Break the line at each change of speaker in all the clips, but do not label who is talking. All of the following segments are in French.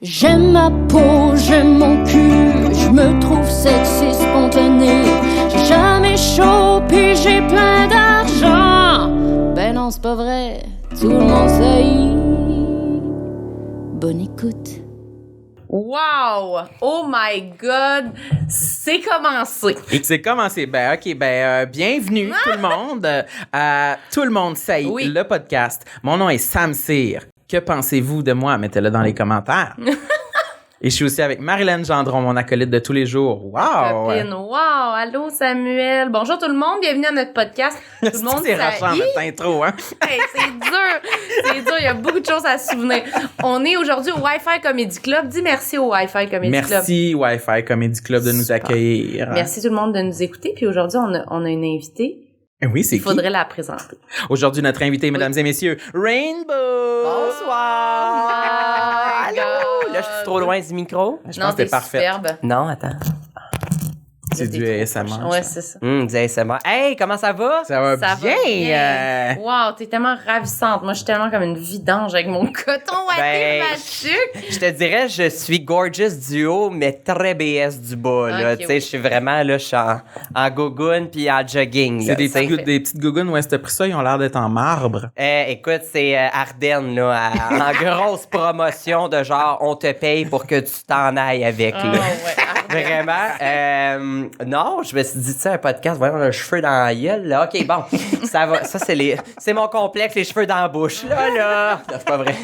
J'aime ma peau, j'aime mon cul, je me trouve sexy spontané. J'ai jamais chaud, puis j'ai plein d'argent. Ben non, c'est pas vrai, tout le monde sait. Bonne écoute.
Wow! Oh my God! C'est commencé!
C'est commencé. Bienvenue tout le monde à Tout le monde sait, le podcast. Mon nom est Sam Cyr. Que pensez-vous de moi? Mettez-le dans les commentaires. Et je suis aussi avec Marilyn Gendron, mon acolyte de tous les jours. Wow!
Copine, wow! Allô Samuel! Bonjour tout le monde, bienvenue à notre podcast. Tout le monde
c'est rachant notre intro, hein?
Hey, c'est dur, il y a beaucoup de choses à se souvenir. On est aujourd'hui au Wi-Fi Comedy Club. Dis merci au Wi-Fi Comedy Club.
Merci Wi-Fi Comedy Club de nous accueillir.
Merci tout le monde de nous écouter. Puis aujourd'hui, on a une invitée.
Oui, c'est qui?
Il faudrait la présenter.
Aujourd'hui, notre invité, mesdames et messieurs, Rainbow!
Bonsoir!
Allô!
Là, je suis trop loin du micro?
Je pense que c'est parfait.
Superbe.
Non, attends.
C'est du ASMR.
Ouais, c'est ça.
Du ASMR. Hey, comment ça va?
Ça va bien!
Wow, t'es tellement ravissante. Moi, je suis tellement comme une vidange avec mon coton ouaté machuque.
Je te dirais, je suis gorgeous du haut, mais très BS du bas. Là.
Ok,
Tu sais, je suis vraiment, là, je suis en gogoune puis en jogging.
C'est
là,
des,
tu sais.
des petites gougounes, où est-ce que t'as pris ça? Ils ont l'air d'être en marbre.
Écoute, c'est Ardennes, là, en grosse promotion de genre, on te paye pour que tu t'en ailles avec,
Ah,
là.
ouais.
Vraiment. Non, je me suis dit, tu sais, un podcast, voyons, le cheveu dans la gueule, là. OK, bon, ça va. Ça, c'est mon complexe, les cheveux dans la bouche. Là. C'est pas vrai.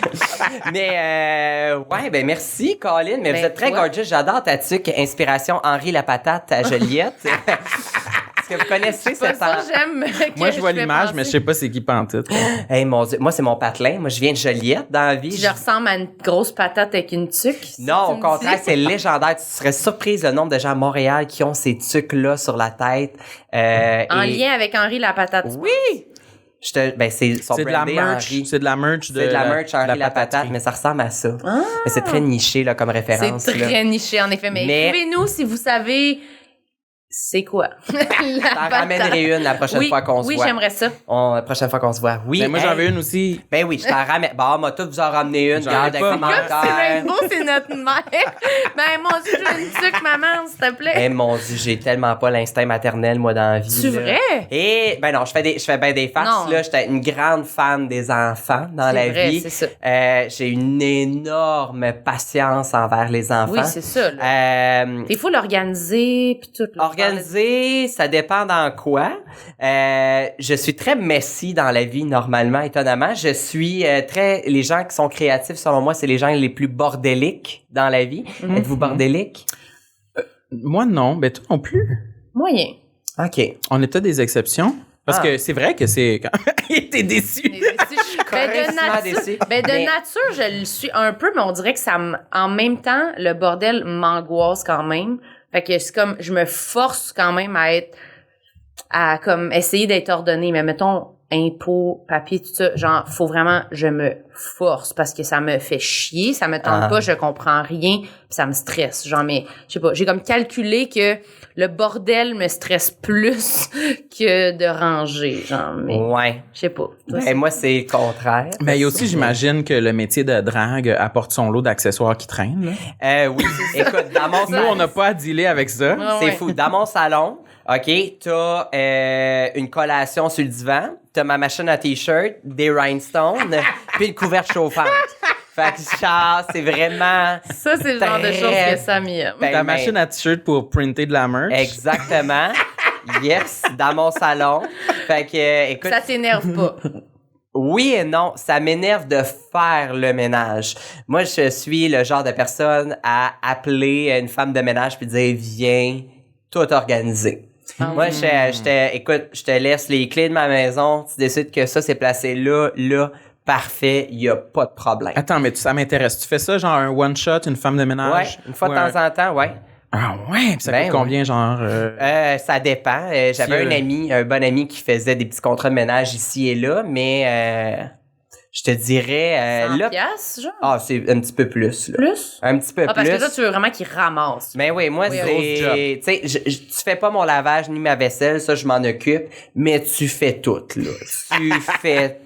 Mais, ouais, ben, merci, Colin. Mais vous êtes très gorgeous. J'adore ta tuque. Inspiration Henri la patate à Joliette. Est-ce que vous connaissez
C'est
cette
pas ça, j'aime.
Moi, je vois l'image, mais je sais pas c'est qui pantoute.
Hey, mon Dieu. Moi, c'est mon patelin. Moi, je viens de Joliette dans la vie.
Je ressemble à une grosse patate avec une tuque.
Non, au contraire, c'est légendaire. Tu serais surprise le nombre de gens à Montréal qui ont ces tuques-là sur la tête.
En lien avec Henri la patate.
Oui! C'est son
C'est de la
brandé
merch.
Henri.
C'est de la merch de
C'est de la merch Henri la
pataterie.
patate, mais ça ressemble à ça. Mais c'est très niché là, comme référence.
C'est très
là.
niché, en effet. Mais écrivez-nous si vous savez c'est quoi.
T'en ramènerai une la prochaine fois qu'on se voit.
Oui, j'aimerais ça.
La prochaine fois qu'on se voit. Oui.
Mais moi, j'en veux une aussi.
Ben oui, je t'en ramène. Bon, moi, tout vous en ramener une.
J'en
Regarde
ai
les
pas.
commentaires.
C'est Rainbow, c'est notre mère. Ben, mon Dieu, j'ai une tuque, maman, s'il te plaît.
Eh mon Dieu, j'ai tellement pas l'instinct maternel, moi, dans la vie.
C'est
là.
vrai?
Et, ben non, je fais bien des farces,
Non.
là. J'étais une grande fan des enfants dans
C'est
la
vrai,
vie.
c'est ça.
J'ai une énorme patience envers les enfants.
Oui, c'est ça, là. Il faut l'organiser, puis tout. Là.
Organiser, ça dépend dans quoi. Je suis très messy dans la vie, normalement, étonnamment. Je suis les gens qui sont créatifs, selon moi, c'est les gens les plus bordéliques dans la vie. Êtes-vous bordélique?
Moi, non. Ben, toi non plus.
Moyen.
OK.
On est peut-être des exceptions. Parce que c'est vrai que c'est... T'es déçu.
De nature, je le suis un peu, mais on dirait que en même temps, le bordel m'angoisse quand même. Fait que c'est comme, je me force quand même à comme essayer d'être ordonnée. Mais mettons, impôts, papier, tout ça, genre, faut vraiment, je me force parce que ça me fait chier, ça me tente pas, je comprends rien, pis ça me stresse. Genre, mais, je sais pas, j'ai comme calculé que le bordel me stresse plus que de ranger, genre, mais.
Ouais.
Je sais pas.
Et moi, c'est le contraire.
Mais il y a aussi, j'imagine, que le métier de drague apporte son lot d'accessoires qui traînent, là.
Oui. Écoute, dans mon
Nous, on n'a pas à dealer avec ça.
c'est fou. Dans mon salon, OK, t'as une collation sur le divan, t'as ma machine à t-shirt, des rhinestones, puis une couverte chauffante. Fait que genre, c'est vraiment...
Ça, c'est le genre de choses que Sam aime.
Ta machine à t-shirt pour printer de la merch.
Exactement. Yes, dans mon salon. Fait que, écoute...
Ça t'énerve pas.
Oui et non, ça m'énerve de faire le ménage. Moi, je suis le genre de personne à appeler une femme de ménage puis dire « Viens, tout organiser ». Moi, écoute, je te laisse les clés de ma maison, tu décides que ça, c'est placé là, parfait, il y a pas de problème.
Attends, mais ça m'intéresse. Tu fais ça, genre un one-shot, une femme de ménage?
Ouais, une fois de temps en temps, ouais.
Ah ouais? Puis ça coûte combien, genre?
Ça dépend. J'avais un bon ami qui faisait des petits contrats de ménage ici et là, mais je te dirais...
100
là,
piastres, genre?
Ah, c'est un petit peu plus, là.
Plus?
Un petit peu plus.
Parce que toi, tu veux vraiment qu'ils ramassent.
Mais oui, moi, c'est... Tu sais, tu fais pas mon lavage ni ma vaisselle, ça, je m'en occupe, mais tu fais tout, là. Tu fais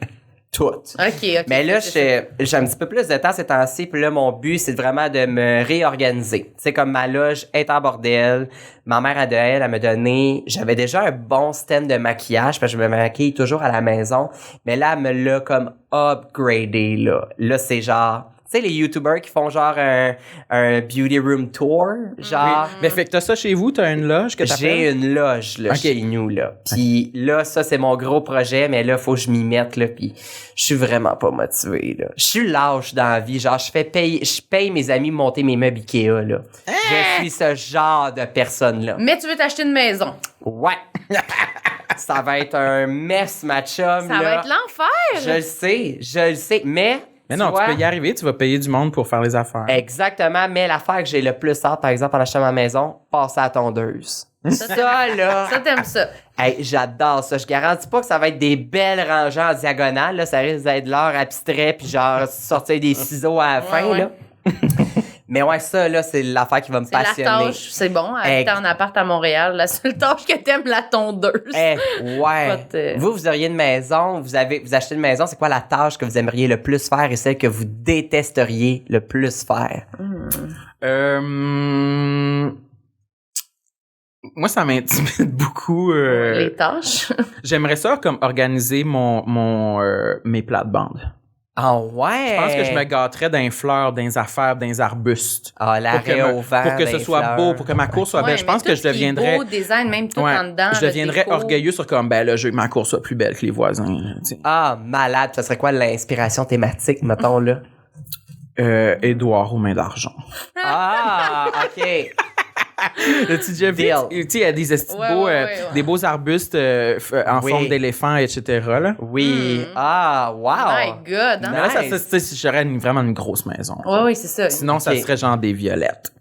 tout.
OK.
Mais là,
c'est
j'ai un petit peu plus de temps ces temps-ci, puis là, mon but, c'est vraiment de me réorganiser. Tu sais, comme ma loge est en bordel, ma mère a de elle m'a donné, j'avais déjà un bon stand de maquillage, parce que je me maquille toujours à la maison, mais là, elle me l'a comme upgradé, là. Là, c'est genre... Tu sais, les YouTubers qui font genre un beauty room tour, genre...
Mais fait que t'as ça chez vous, t'as une loge que t'appelles?
J'ai une loge, là,
Ok.
chez nous, là. Puis là, ça, c'est mon gros projet, mais là, faut que je m'y mette, là, puis je suis vraiment pas motivé, là. Je suis lâche dans la vie, genre, je paye mes amis monter mes meubles Ikea, là. Je suis ce genre de personne-là.
Mais tu veux t'acheter une maison.
Ouais! Ça va être un mess, ma chum,
Ça va être l'enfer.
Je le sais, mais...
Mais non,
vois,
tu peux y arriver, tu vas payer du monde pour faire les affaires.
Exactement, mais l'affaire que j'ai le plus hâte, par exemple, en achetant ma maison, passer à la tondeuse. Ça, là...
Ça, t'aimes ça.
Hey, j'adore ça. Je garantis pas que ça va être des belles rangées en diagonale. Là. Ça risque d'être l'heure abstrait puis genre sortir des ciseaux à la fin.
ouais.
Là. Mais ouais, ça, là, c'est l'affaire qui va me
C'est la
passionner.
tâche. C'est bon, habiter en appart à Montréal. La seule tâche que t'aimes, la tondeuse.
Ouais.
Pas
Vous auriez une maison, vous achetez une maison, c'est quoi la tâche que vous aimeriez le plus faire et celle que vous détesteriez le plus faire?
Moi, ça m'intimide beaucoup.
Les tâches.
J'aimerais ça comme organiser mes plates-bandes.
Ah ouais?
Je pense que je me gâterais dans les fleurs, dans les affaires, dans les arbustes.
Ah,
Pour
l'arrêt
que
au vent.
pour que ce
des
soit
fleurs.
beau, pour que ma cour soit belle.
Ouais,
Je pense
mais
que
tout
je
ce qui est
deviendrais...
beau, design, même tout
Ouais,
en dedans.
je deviendrais
déco.
orgueilleux sur comme, ben là, je veux que ma cour soit plus belle que les voisins. Tu sais.
Ah, malade. Ça serait quoi l'inspiration thématique, mettons, là?
Édouard aux mains d'argent.
Ah, OK.
As-tu déjà vu?
Deal.
Tu sais, il y a des
Ouais,
beaux,
ouais.
des beaux arbustes en
Oui.
forme d'éléphant, etc. Là.
Oui. Ah, wow.
My God, hein?
Mais là, ça,
Nice.
tu sais, j'aurais vraiment une grosse maison.
Ouais, oui, c'est ça.
Sinon, ça
Ok.
serait genre des violettes.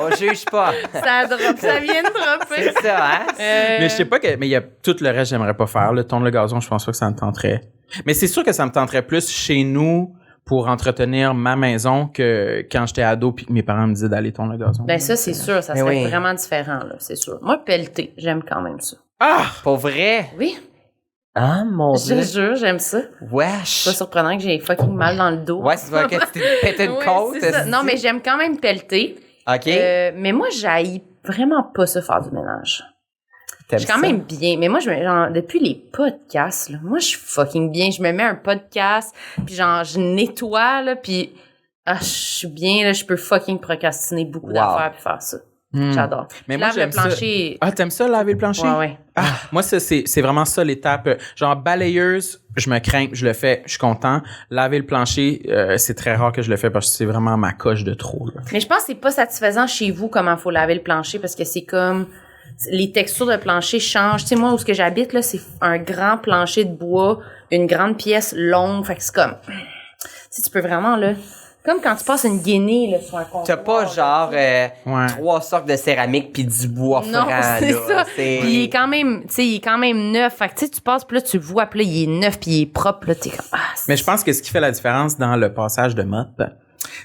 On juge pas.
Ça drop, ça vient de dropper.
C'est ça, hein?
Mais je sais pas mais il y a tout le reste, j'aimerais pas faire. Le tondre le gazon, je pense pas que ça me tenterait. Mais c'est sûr que ça me tenterait plus chez nous pour entretenir ma maison que quand j'étais ado puis que mes parents me disaient d'aller tondre le gazon.
Ben ça, c'est sûr. Ça
Mais
serait
oui.
vraiment différent, là, c'est sûr. Moi, pelleter, j'aime quand même ça.
Ah!
Pour vrai?
Oui,
Ah, mon
je te
Dieu.
jure, j'aime ça.
Wesh.
C'est pas surprenant que j'ai fucking mal dans le dos.
Ouais, c'est vrai que tu t'es pété une
Oui,
côte.
c'est ça.
est-ce
Non,
que-
mais j'aime quand même pelleter.
OK.
Mais moi, j'haïs vraiment pas ça faire du ménage.
T'aimes
Je suis quand
ça?
même bien. Mais moi, genre, depuis les podcasts, là, moi, je suis fucking bien. Je me mets un podcast, puis genre, je nettoie, là, puis je suis bien, là, je peux fucking procrastiner beaucoup
Wow.
d'affaires puis faire ça. J'adore.
Mais
Je
moi,
lave le
j'aime ça.
plancher.
Ah, t'aimes ça, laver le plancher?
Ouais, ouais.
Ah, moi, ça, c'est vraiment ça l'étape. Genre, balayeuse, je me crains, je le fais, je suis content. Laver le plancher, c'est très rare que je le fais parce que c'est vraiment ma coche de trop. Là.
Mais je pense que c'est pas satisfaisant chez vous comment faut laver le plancher parce que c'est comme les textures de plancher changent. Tu sais, moi, où ce que j'habite, là, c'est un grand plancher de bois, une grande pièce longue. Fait que c'est comme, tu sais, tu peux vraiment, là, comme quand tu passes une guinée, là, sur un comptoir.
T'as pas genre
Ouais.
3 sortes de céramique puis du bois
Non,
franc,
c'est
là.
ça.
C'est-
Puis il est quand même, tu sais, il est quand même neuf. Fait que tu sais, tu passes, puis là, tu le vois, puis là, il est neuf, puis il est propre, là, t'es comme,
Mais je pense que ce qui fait la différence dans le passage de mop,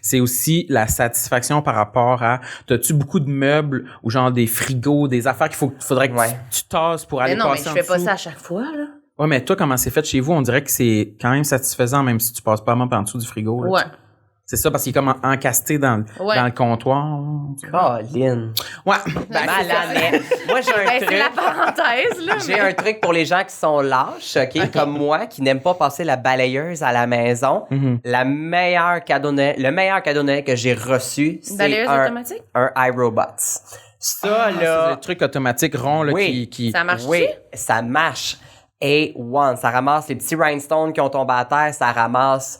c'est aussi la satisfaction par rapport à t'as-tu beaucoup de meubles ou genre des frigos, des affaires faudrait que
Ouais.
tu tasses pour aller
mais non, mais
passer
je
en
fais pas
dessous.
ça à chaque fois, là.
Ouais, mais toi, comment c'est fait chez vous? On dirait que c'est quand même satisfaisant, même si tu passes pas en dessous du frigo. Là,
Ouais.
C'est ça, parce qu'il est comme encasté dans le comptoir.
Colin.
Ouais.
Ben,
Malade, mais moi, j'ai un
Ben,
truc.
c'est la parenthèse, là.
J'ai un truc pour les gens qui sont lâches, OK, comme moi, qui n'aiment pas passer la balayeuse à la maison. Le meilleur cadeau de Noël que j'ai reçu, c'est
Balayeuse automatique?
un iRobot. Ça,
C'est
là...
le truc automatique rond là,
Oui.
qui...
Ça marche-tu?
Oui, ça marche. A1, ça ramasse les petits rhinestones qui ont tombé à terre, ça ramasse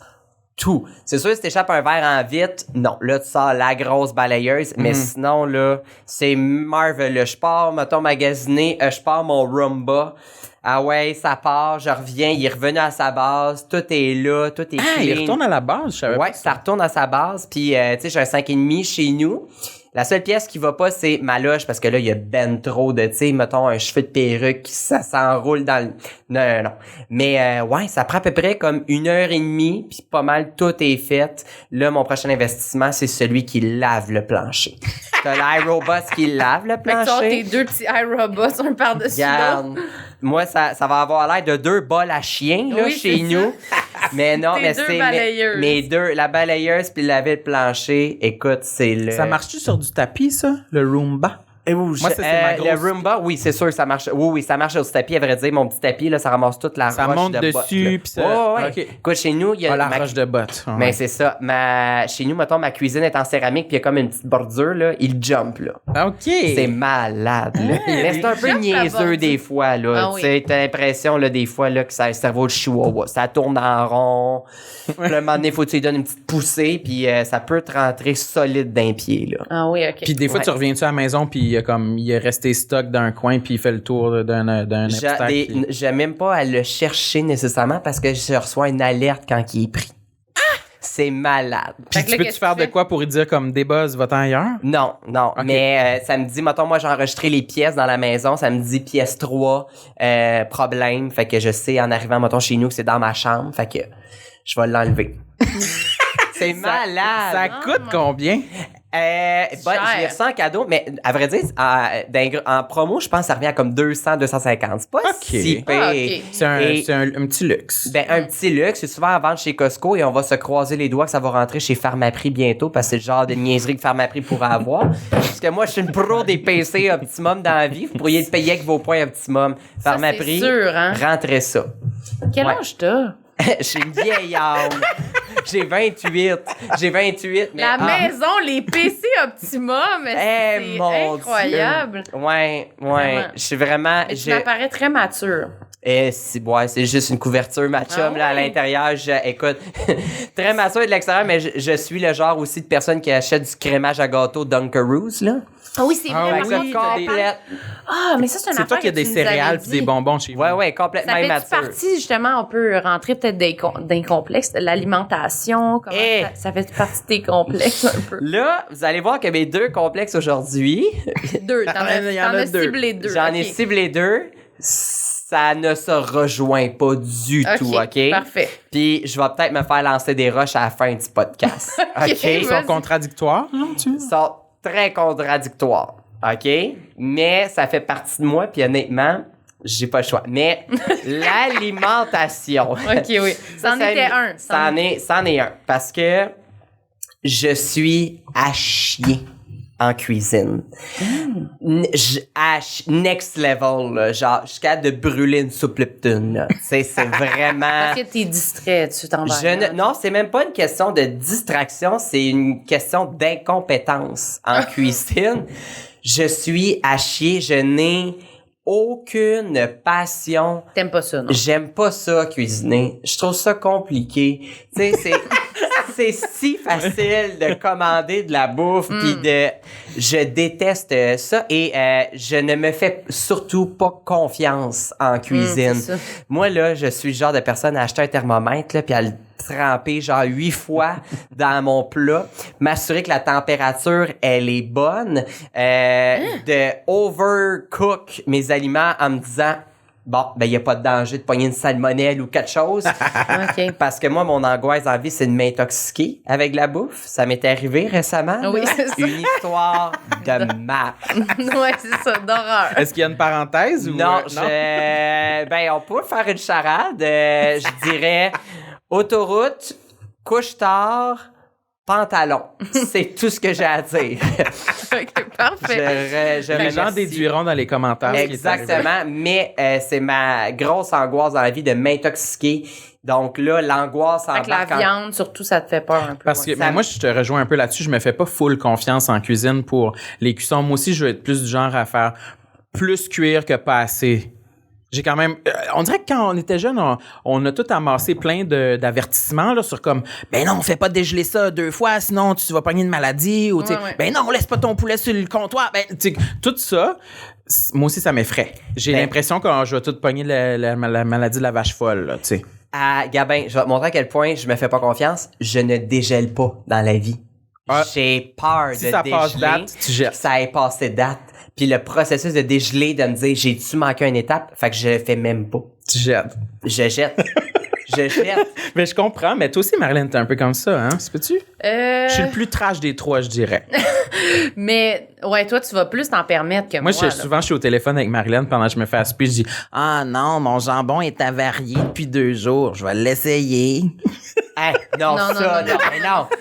tout. C'est sûr, si t'échappes un verre en vitre, non. Là, tu sors la grosse balayeuse. Mais sinon, là, c'est marvelous. Je pars, mettons, magasiner, je pars mon Roomba. Ah ouais, ça part, je reviens, il est revenu à sa base, tout est là, tout est
Ah,
clean.
il retourne à la base, je savais
Ouais,
pas.
ça retourne à sa base. Puis, tu sais, j'ai un 5,5 chez nous. La seule pièce qui va pas, c'est ma loge, parce que là, il y a ben trop de, tu sais, mettons, un cheveu de perruque, ça s'enroule dans le... Non. Mais, ouais, ça prend à peu près comme 1h30, puis pas mal, tout est fait. Là, mon prochain investissement, c'est celui qui lave le plancher. T'as l'iRobot qui lave le
Fait que tu as
plancher.
tes deux petits iRobots, un par-dessus l'autre.
Regarde, moi, ça va avoir l'air de 2 bols à chien là,
Oui,
chez
c'est
nous. Mais non,
Tes
mais
deux
c'est
balayeuses.
mes deux, la balayeuse puis laver le plancher. Écoute, c'est le.
Ça marche-tu sur du tapis, ça? Le Roomba?
Moi,
ça, c'est ma
le
grosse-
Roomba, oui, c'est sûr que ça marche. Oui, ça marche sur le tapis. À vrai dire, mon petit tapis, là, ça ramasse toute la
Ça
roche
monte
de bottes,
dessus,
là.
puis ça-
Ouais.
OK.
Écoute, chez nous, il y a
la
ma-
roche de botte. Ouais.
Mais c'est ça. Chez nous, mettons, ma cuisine est en céramique, puis il y a comme une petite bordure, là. Il jump, là.
OK.
C'est malade, là. Mais c'est un peu
J'aime ta
niaiseux
bordure.
des fois, là.
Ah
Tu
oui.
sais, t'as l'impression, là, des fois, là, que ça a le cerveau de chihuahua. Ça tourne en rond. Puis, à un moment donné, faut que tu lui donnes une petite poussée, puis ça peut te rentrer solide d'un pied, là.
Ah oui, OK.
Puis des fois,
Ouais.
tu reviens-tu à la maison, puis il est resté stock d'un coin, puis il fait le tour d'un obstacle. puis-
J'ai même pas à le chercher nécessairement parce que je reçois une alerte quand il est pris. C'est malade.
Puis
Fait que
tu
là,
peux-tu
qu'est-ce
faire
que tu
de
fais?
quoi pour lui dire comme des buzz, va-t'en ailleurs?
Non.
Ok.
Mais ça me dit, mettons, moi, j'ai enregistré les pièces dans la maison. Ça me dit pièce 3, problème. Fait que je sais, en arrivant, mettons, chez nous, que c'est dans ma chambre. Fait que je vais l'enlever. C'est malade.
Ça coûte combien?
Je l'ai reçu en cadeau, mais à vrai dire, en promo, je pense que ça revient à comme 200, 250. C'est pas
Ok.
si pire.
Ah, ok.
C'est un,
Et-
c'est un petit luxe.
Ben, un petit luxe, c'est souvent à vendre chez Costco et on va se croiser les doigts que ça va rentrer chez Pharmaprix bientôt parce que c'est le genre de niaiserie que Pharmaprix pourrait avoir. Parce que moi, je suis une pro des PC Optimum dans la vie. Vous pourriez le payer avec vos points Optimum.
Ça,
Pharmaprix,
c'est sûr, hein?
rentrez ça.
Quel
Ouais.
âge t'as?
J'ai une vieille âme. J'ai 28. Mais,
La maison, les PC Optimum, c'est
mon
incroyable.
Dieu. Ouais.
Vraiment.
Je suis vraiment...
Mais tu m'apparais très mature.
C'est juste une couverture, ma chum,
Ah
là, à
ouais?
l'intérieur. Écoute, très mature de l'extérieur, mais je suis le genre aussi de personne qui achète du crémage à gâteau Dunkaroos, là.
Ah oui, c'est
Ah
vrai.
oui,
par
oui,
contre,
t'as des-
Complète.
Ah, mais ça, c'est une
C'est toi
affaire
qui as
que
des
tu nous avais
céréales
dit.
et des bonbons chez vous.
Ouais, complètement
Ça fait
immature.
partie, justement, on peut rentrer peut-être d'un complexe, l'alimentation, comment
Eh.
ça fait partie de tes complexes un peu.
Là, vous allez voir que mes 2 complexes aujourd'hui,
Deux, t'en as,
Il y en a
t'en as
deux.
ciblé deux.
j'en ai
ok.
ciblé 2. Ça ne se rejoint pas du tout, OK?
Parfait.
Puis je vais peut-être me faire lancer des roches à la fin du podcast. OK?
Ils sont
Vas-y.
contradictoires, non, tu?
Sont très contradictoires. OK? Mais ça fait partie de moi, puis honnêtement, j'ai pas le choix. Mais l'alimentation.
OK, oui. C'en était un.
C'en est un. Parce que je suis à chier en cuisine. Next level, là, genre, jusqu'à de brûler une soupe Lipton, là. Tu sais, c'est vraiment...
Parce que t'es distrait, tu t'en vas.
Non, c'est même pas une question de distraction, c'est une question d'incompétence en cuisine. Je suis à chier, je n'ai aucune passion.
T'aimes pas ça, non?
J'aime pas ça cuisiner. Je trouve ça compliqué. Tu sais, c'est si facile de commander de la bouffe puis je déteste ça et je ne me fais surtout pas confiance en cuisine.
c'est ça.
Moi là, je suis le genre de personne à acheter un thermomètre là puis à le tremper genre 8 fois dans mon plat, m'assurer que la température elle est bonne, de overcook mes aliments en me disant bon, ben il y a pas de danger de pogner une salmonelle ou quelque chose.
OK.
Parce que moi, mon angoisse en vie, c'est de m'intoxiquer avec la bouffe. Ça m'est arrivé récemment.
Oui,
là.
c'est ça.
Une histoire de map.
Ouais, c'est ça, d'horreur.
Est-ce qu'il y a une parenthèse ou...
Non, ben, on peut faire une charade. Je dirais autoroute, couche-tard, pantalon. C'est tout ce que j'ai à dire.
OK, parfait.
Je
Les gens
remercie.
déduiront dans les commentaires. ce qui est arrivé.
Exactement, mais c'est ma grosse angoisse dans la vie de m'intoxiquer. Donc là, l'angoisse
Fait que la
embarque en-
viande, surtout, ça te fait peur un peu.
Parce que
ouais.
mais moi, je te rejoins un peu là-dessus. Je me fais pas full confiance en cuisine pour les cuissons. Moi aussi, je veux être plus du genre à faire plus cuire que pas assez. J'ai quand même... on dirait que quand on était jeune, on a tout amassé plein d'avertissements là, sur comme « Ben non, fais pas dégeler ça 2 fois, sinon tu vas pogner une maladie. » ou tu sais,
Ouais.
Ben non, laisse pas ton poulet sur le comptoir. » Ben, tu sais, tout ça, moi aussi, ça m'effraie. J'ai
Ben-
l'impression que je vais tout pogner la maladie de la vache folle, là, tu sais.
Ah, Gabin, je vais te montrer à quel point je me fais pas confiance. Je ne dégèle pas dans la vie.
Ah,
J'ai peur
si
de
ça
dégeler.
passe date, tu jettes.
Ça est passé date. Puis le processus de dégeler, de me dire, j'ai-tu manqué une étape? Fait que je le fais même pas.
Tu jettes.
Je jette. Je jette.
Mais je comprends, mais toi aussi, Marilyn, t'es un peu comme ça, hein? C'est peux-tu? Je suis le plus trash des trois, je dirais.
Mais, ouais, toi, tu vas plus t'en permettre que moi.
Moi, souvent, je suis au téléphone avec Marilyn pendant que je me fais aspirer. Je dis « Ah non, mon jambon est avarié depuis 2 jours. Je vais l'essayer. »
Hey, non.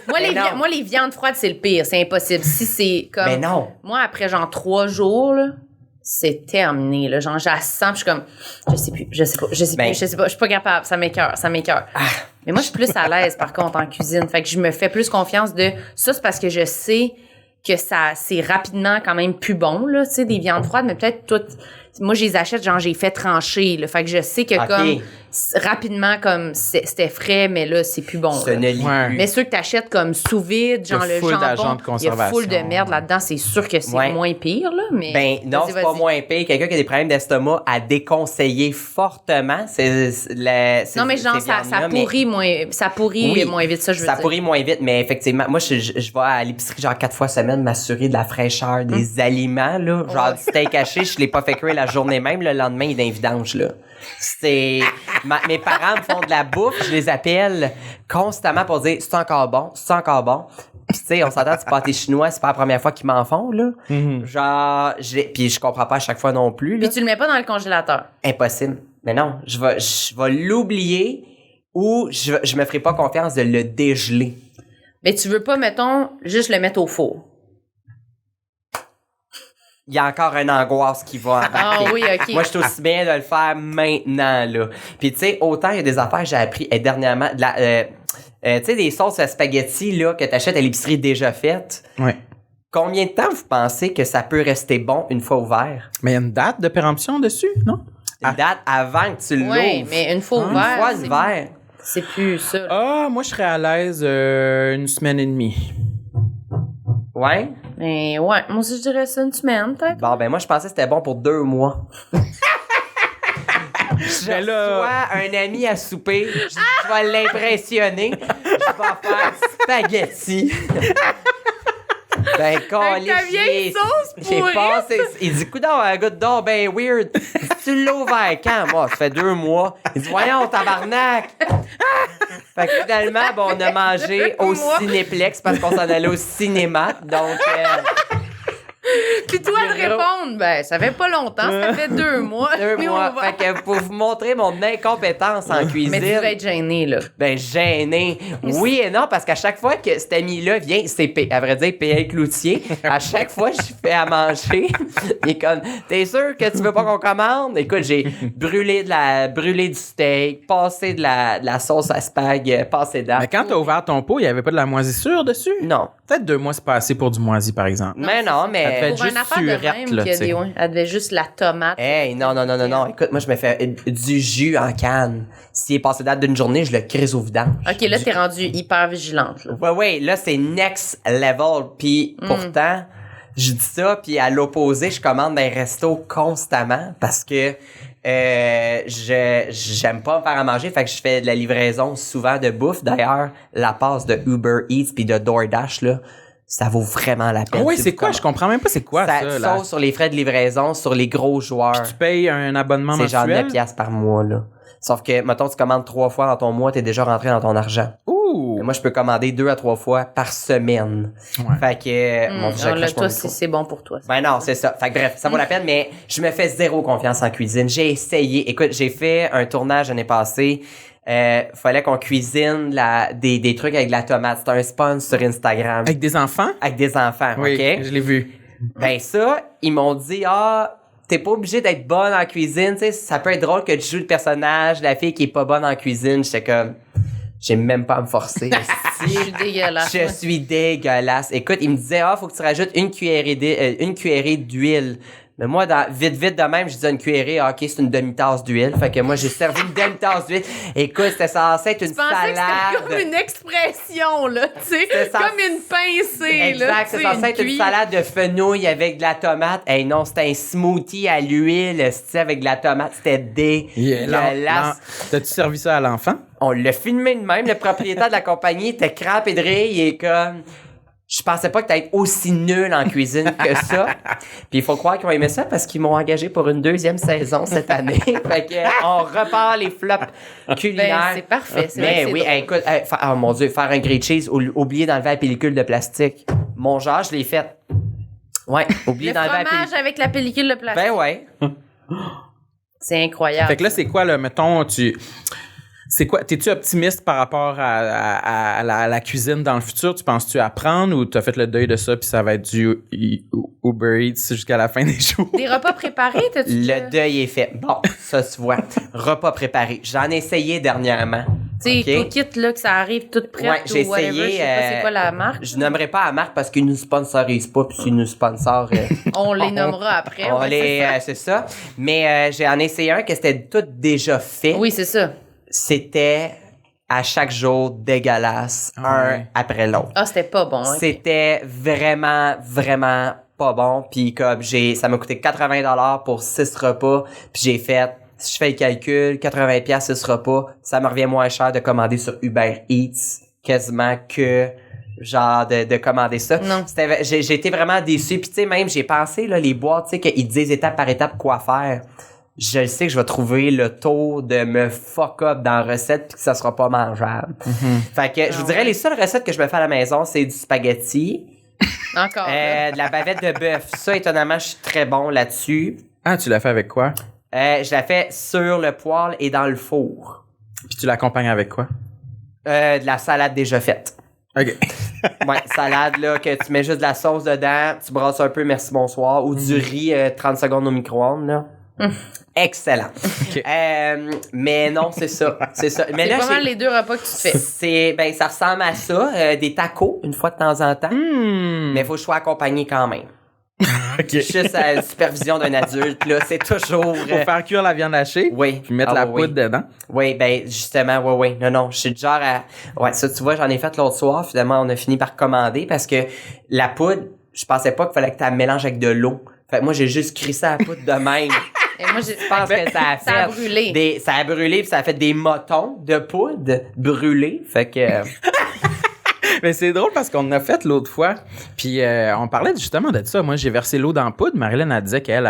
Moi, les viandes froides, c'est le pire. C'est impossible. Si c'est comme...
Mais non.
Moi, après genre 3 jours, là, c'est terminé. Là. Genre, je la sens, puis je suis comme... Je sais pas. Je suis pas capable. Ça m'écoeure. Mais moi, je suis plus à l'aise, par contre, en cuisine. Fait que je me fais plus confiance de... Ça, c'est parce que je sais que c'est rapidement quand même plus bon, là, tu sais, des viandes froides, mais peut-être toutes... Moi, je les achète, genre, j'ai fait trancher, là. Fait que je sais que comme... Rapidement, comme, c'était frais, mais là, c'est plus bon.
Ce ne lit plus.
Mais ceux que t'achètes comme sous vide, genre le jambon, il y a full de merde là-dedans. C'est sûr que c'est moins pire, là, mais...
Ben non, c'est pas moins pire. Quelqu'un qui a des problèmes d'estomac à déconseiller fortement.
Non, mais genre, ça pourrit moins vite, ça, je veux dire.
Ça pourrit moins vite, mais effectivement, moi, je vais à l'épicerie genre 4 fois semaine m'assurer de la fraîcheur des aliments, là. Genre, du steak haché, je l'ai pas fait cuire la journée même, le lendemain, il est d'un vidange, là. Mes parents me font de la bouffe, je les appelle constamment pour dire c'est encore bon. Puis tu sais, on s'entend, c'est pâté chinois, c'est pas la première fois qu'ils m'en font, là. Genre, puis je comprends pas à chaque fois non plus, là.
Puis tu le mets pas dans le congélateur.
Impossible. Mais non, je vais l'oublier ou je me ferai pas confiance de le dégeler.
Mais tu veux pas, mettons, juste le mettre au four.
Il y a encore une angoisse qui va embarquer.
Ah oui, OK.
Moi, je suis aussi bien de le faire maintenant, là. Puis, tu sais, autant il y a des affaires que j'ai appris dernièrement. Tu sais, des sauces à spaghetti, là, que t'achètes à l'épicerie déjà faites.
Oui.
Combien de temps vous pensez que ça peut rester bon une fois ouvert?
Mais il y a une date de péremption dessus, non?
Une date avant que tu l'ouvres.
Oui, mais une fois ouvert.
Une fois ouvert.
C'est plus ça.
Ah, moi, je serais à l'aise 1 semaine et demie.
Ouais?
Mais ouais, moi aussi, je dirais ça 1 semaine, peut-être.
Bon, ben moi, je pensais que c'était bon pour 2 mois. Je reçois un ami à souper, je vais l'impressionner, je vais faire spaghetti. Ben,
avec ta vieille sauce
j'ai
pourrie.
passé. Il dit, coudonc, un gars de dents, ben weird. Tu l'as ouvert quand? Moi, ça fait 2 mois. Il dit, voyons, tabarnak. Fait que finalement, bon, on a mangé au Cinéplex parce qu'on s'en allait au cinéma. Donc,
Puis toi de répondre, ben, ça fait pas longtemps, ça fait 2 mois.
2 mois. Fait que pour vous montrer mon incompétence en cuisine.
Mais tu vas être gêné, là.
Ben, gêné. Oui et non, parce qu'à chaque fois que cet ami-là vient, c'est à vrai dire, P.A. Cloutier, à chaque fois que je fais à manger, il est comme, t'es sûr que tu veux pas qu'on commande? Écoute, j'ai brûlé du steak, passé de la sauce à spag, passé d'art.
Mais quand t'as ouvert ton pot, il y avait pas de la moisissure dessus?
Non.
Peut-être 2 mois, c'est pas assez pour du moisi, par exemple.
Mais non, mais...
Ça fait
Pour
juste
une affaire de
surette,
même,
là,
qu'il y a
tu sais.
elle devait juste la tomate.
Hey, non. Écoute, moi, je me fais du jus en canne. S'il est passé date d'une journée, je le crise au vidange.
OK, là, t'es rendue hyper vigilante, là.
Ouais, là, c'est next level. Puis pourtant, je dis ça, puis à l'opposé, je commande des restos constamment parce que j'aime pas me faire à manger, fait que je fais de la livraison souvent de bouffe. D'ailleurs, la passe de Uber Eats puis de DoorDash, là, ça vaut vraiment la peine.
Ah oui, c'est quoi? Je comprends même pas c'est quoi ça.
Ça sauce sur les frais de livraison, sur les gros joueurs.
Tu payes un abonnement
c'est genre
mensuel?
9$ par mois, là. Sauf que, mettons, tu commandes 3 fois dans ton mois, t'es déjà rentré dans ton argent.
Ouh!
Mais moi, je peux commander 2 à 3 fois par semaine.
Ouais.
Fait que, mon Dieu,
là,
j'accroche mon
toi,
micro.
c'est bon pour toi.
Ben non, c'est ça. Fait que bref, ça vaut la peine, mais je me fais zéro confiance en cuisine. J'ai essayé. Écoute, j'ai fait un tournage l'année passée. Fallait qu'on cuisine des trucs avec de la tomate. C'était un sponsor sur Instagram.
Avec des enfants?
Avec des enfants,
Oui,
OK?
je l'ai vu.
Ben ça, ils m'ont dit, t'es pas obligé d'être bonne en cuisine, tu sais, ça peut être drôle que tu joues le personnage, la fille qui est pas bonne en cuisine. J'étais comme, j'ai même pas à me forcer.
Je suis dégueulasse.
Je suis dégueulasse. Écoute, il me disait, faut que tu rajoutes une cuillerée d'huile. Mais moi, vite de même, je disais une cuillerée, OK, c'est une demi-tasse d'huile. Fait que moi, j'ai servi une demi-tasse d'huile. Écoute, c'était censé être une salade.
C'était comme une expression, là, tu sais, comme une pincée,
exact,
là.
c'est censé être une salade de fenouil avec de la tomate. Hey non, c'était un smoothie à l'huile, c'était avec de la tomate. C'était dégueulasse.
T'as-tu servi ça à l'enfant?
On l'a filmé de même. Le propriétaire de la compagnie était crampé de rire. Il est comme... Je pensais pas que t'allais être aussi nul en cuisine que ça. Puis il faut croire qu'ils ont aimé ça parce qu'ils m'ont engagé pour une 2e saison cette année. Fait que on repart les flops culinaires.
Ben, c'est parfait. C'est
Mais
vrai que
oui,
c'est drôle.
écoute, oh mon Dieu, faire un grilled cheese, oublier d'enlever la pellicule de plastique. Mon genre, je l'ai fait. Ouais, oublier
Le
d'enlever la
fromage
pellicule.
avec la pellicule de plastique.
Ben ouais.
C'est incroyable.
Fait que là, c'est quoi, là, mettons, c'est quoi? T'es-tu optimiste par rapport à la cuisine dans le futur? Tu penses-tu apprendre ou t'as fait le deuil de ça puis ça va être du Uber Eats jusqu'à la fin des jours?
Des repas préparés, t'as-tu
Le deuil est fait. Bon, ça se voit. Repas préparé. J'en ai essayé dernièrement.
Tu sais,
OK?
tout kit, là, que ça arrive tout prêt
Ouais, j'ai
ou whatever.
essayé,
Je sais pas c'est quoi la marque.
Je nommerai pas la marque parce qu'ils nous sponsorisent pas, puis s'ils nous sponsorent...
On les nommera après.
on
ouais,
les,
c'est ça.
c'est ça. Mais j'en ai essayé un que c'était tout déjà fait.
Oui, c'est ça.
C'était à chaque jour dégueulasse, un après l'autre.
Ah, c'était pas bon. Ok.
C'était vraiment, vraiment pas bon. Puis comme ça m'a coûté 80$ pour 6 repas. Puis j'ai fait, si je fais le calcul, 80$ 6 repas, ça me revient moins cher de commander sur Uber Eats quasiment que genre de commander ça.
Non.
J'ai été vraiment déçu. Puis tu sais, même j'ai pensé, là, les boîtes, tu sais, qu'ils disent étape par étape quoi faire. Je le sais que je vais trouver le taux de me fuck up dans la recette puis que ça sera pas mangeable. Fait que je vous dirais, les seules recettes que je me fais à la maison, c'est du spaghetti,
Encore. là.
de la bavette de bœuf. Ça, étonnamment, je suis très bon là-dessus.
Ah, tu l'as fait avec quoi?
Je la fais sur le poêle et dans le four.
Puis tu l'accompagnes avec quoi?
De la salade déjà faite.
OK.
Ouais, salade, là, que tu mets juste de la sauce dedans, tu brasses un peu, merci, bonsoir, ou du riz 30 secondes au micro-ondes, là. Excellent.
Ok.
Mais non, c'est ça. C'est ça. Mais
C'est
là,
pas mal les 2 repas que tu te fais.
ça ressemble à ça, des tacos, une fois de temps en temps. Mais il faut que je sois accompagné quand même.
OK.
Juste à la supervision d'un adulte, là, c'est toujours...
Pour faire cuire la viande hachée?
Oui.
Puis mettre
Ah,
la
oui.
poudre dedans?
Oui, ben justement, oui. Non, je suis du genre à... Ouais, ça, tu vois, j'en ai fait l'autre soir. Finalement, on a fini par commander parce que la poudre, je pensais pas qu'il fallait que tu la mélanges avec de l'eau. Fait que moi, j'ai juste crissé la poudre de même.
Et moi,
Je pense que ça a fait...
Ça a brûlé.
Ça a brûlé, puis ça a fait des motons de poudre brûlés. Fait que...
Mais c'est drôle parce qu'on en a fait l'autre fois. Puis on parlait justement de ça. Moi, j'ai versé l'eau dans la poudre. Marilyn, elle disait qu'elle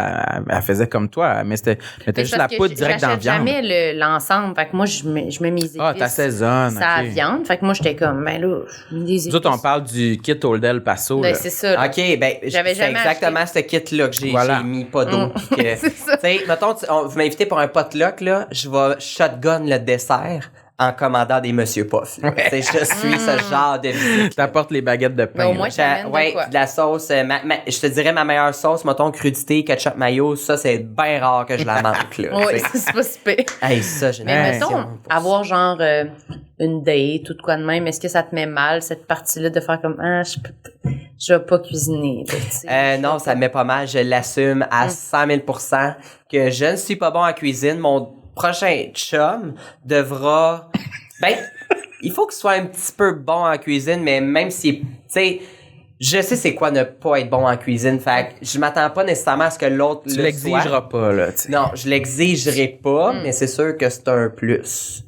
elle faisait comme toi. Mais c'était juste la poudre direct dans la viande.
Jamais l'ensemble. Fait que moi, je mets mes épices.
Ah, t'assaisonnes.
Ça
OK.
viande. Fait que moi, j'étais comme, ben là, je mets des épices.
Nous autres, on parle du kit Old El Paso.
Ben,
là.
c'est ça. là.
OK, ben,
J'avais
c'est
jamais
exactement ce kit-là que j'ai mis, pas d'eau. puis que-
C'est ça.
Tu sais, mettons, vous m'invitez pour un potluck, là, je vais shotgun le dessert en commandant des Monsieur Puff. là. Tu sais, je suis ce genre de visite.
T'apportes les baguettes de pain.
Mais au moins,
là.
t'amènes de
Ouais,
quoi?
de la sauce. Je te dirais ma meilleure sauce, mettons, crudité, ketchup mayo, ça, c'est bien rare que je la manque, là.
Oui,
tu sais.
c'est pas super.
Hey, ça, j'ai une
Mais
passion
mettons,
pour ça.
avoir genre une date ou de quoi de même, est-ce que ça te met mal, cette partie-là, de faire comme, je vais pas cuisiner. Là, tu sais.
Non, ça me met pas mal. Je l'assume à 100 000 % que je ne suis pas bon en cuisine. Mon prochain chum devra... Ben, il faut qu'il soit un petit peu bon en cuisine, mais même si... Tu sais, je sais c'est quoi ne pas être bon en cuisine. Fait que je m'attends pas nécessairement à ce que l'autre
Tu
le
l'exigeras
soit.
pas, là. tu sais.
Non, je l'exigerai pas, mais c'est sûr que c'est un plus.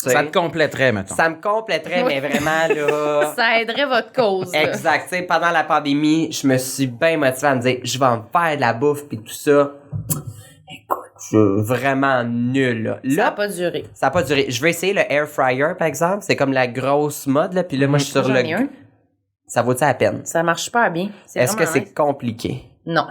Tu sais,
Ça te compléterait, mettons.
ça me compléterait, mais vraiment, là...
Ça aiderait votre cause. là.
Exact. Tu sais, pendant la pandémie, je me suis bien motivé à me dire, je vais en faire de la bouffe puis tout ça. Écoute, je suis vraiment nul, là.
Ça
Là,
n'a pas duré.
ça a pas duré. Je vais essayer le air fryer, par exemple. C'est comme la grosse mode, là. Puis là, moi, je suis sur
J'en
le...
ai un.
Ça vaut-tu la peine?
Ça marche super bien.
Est-ce que
vraiment
c'est
nice.
compliqué?
Non.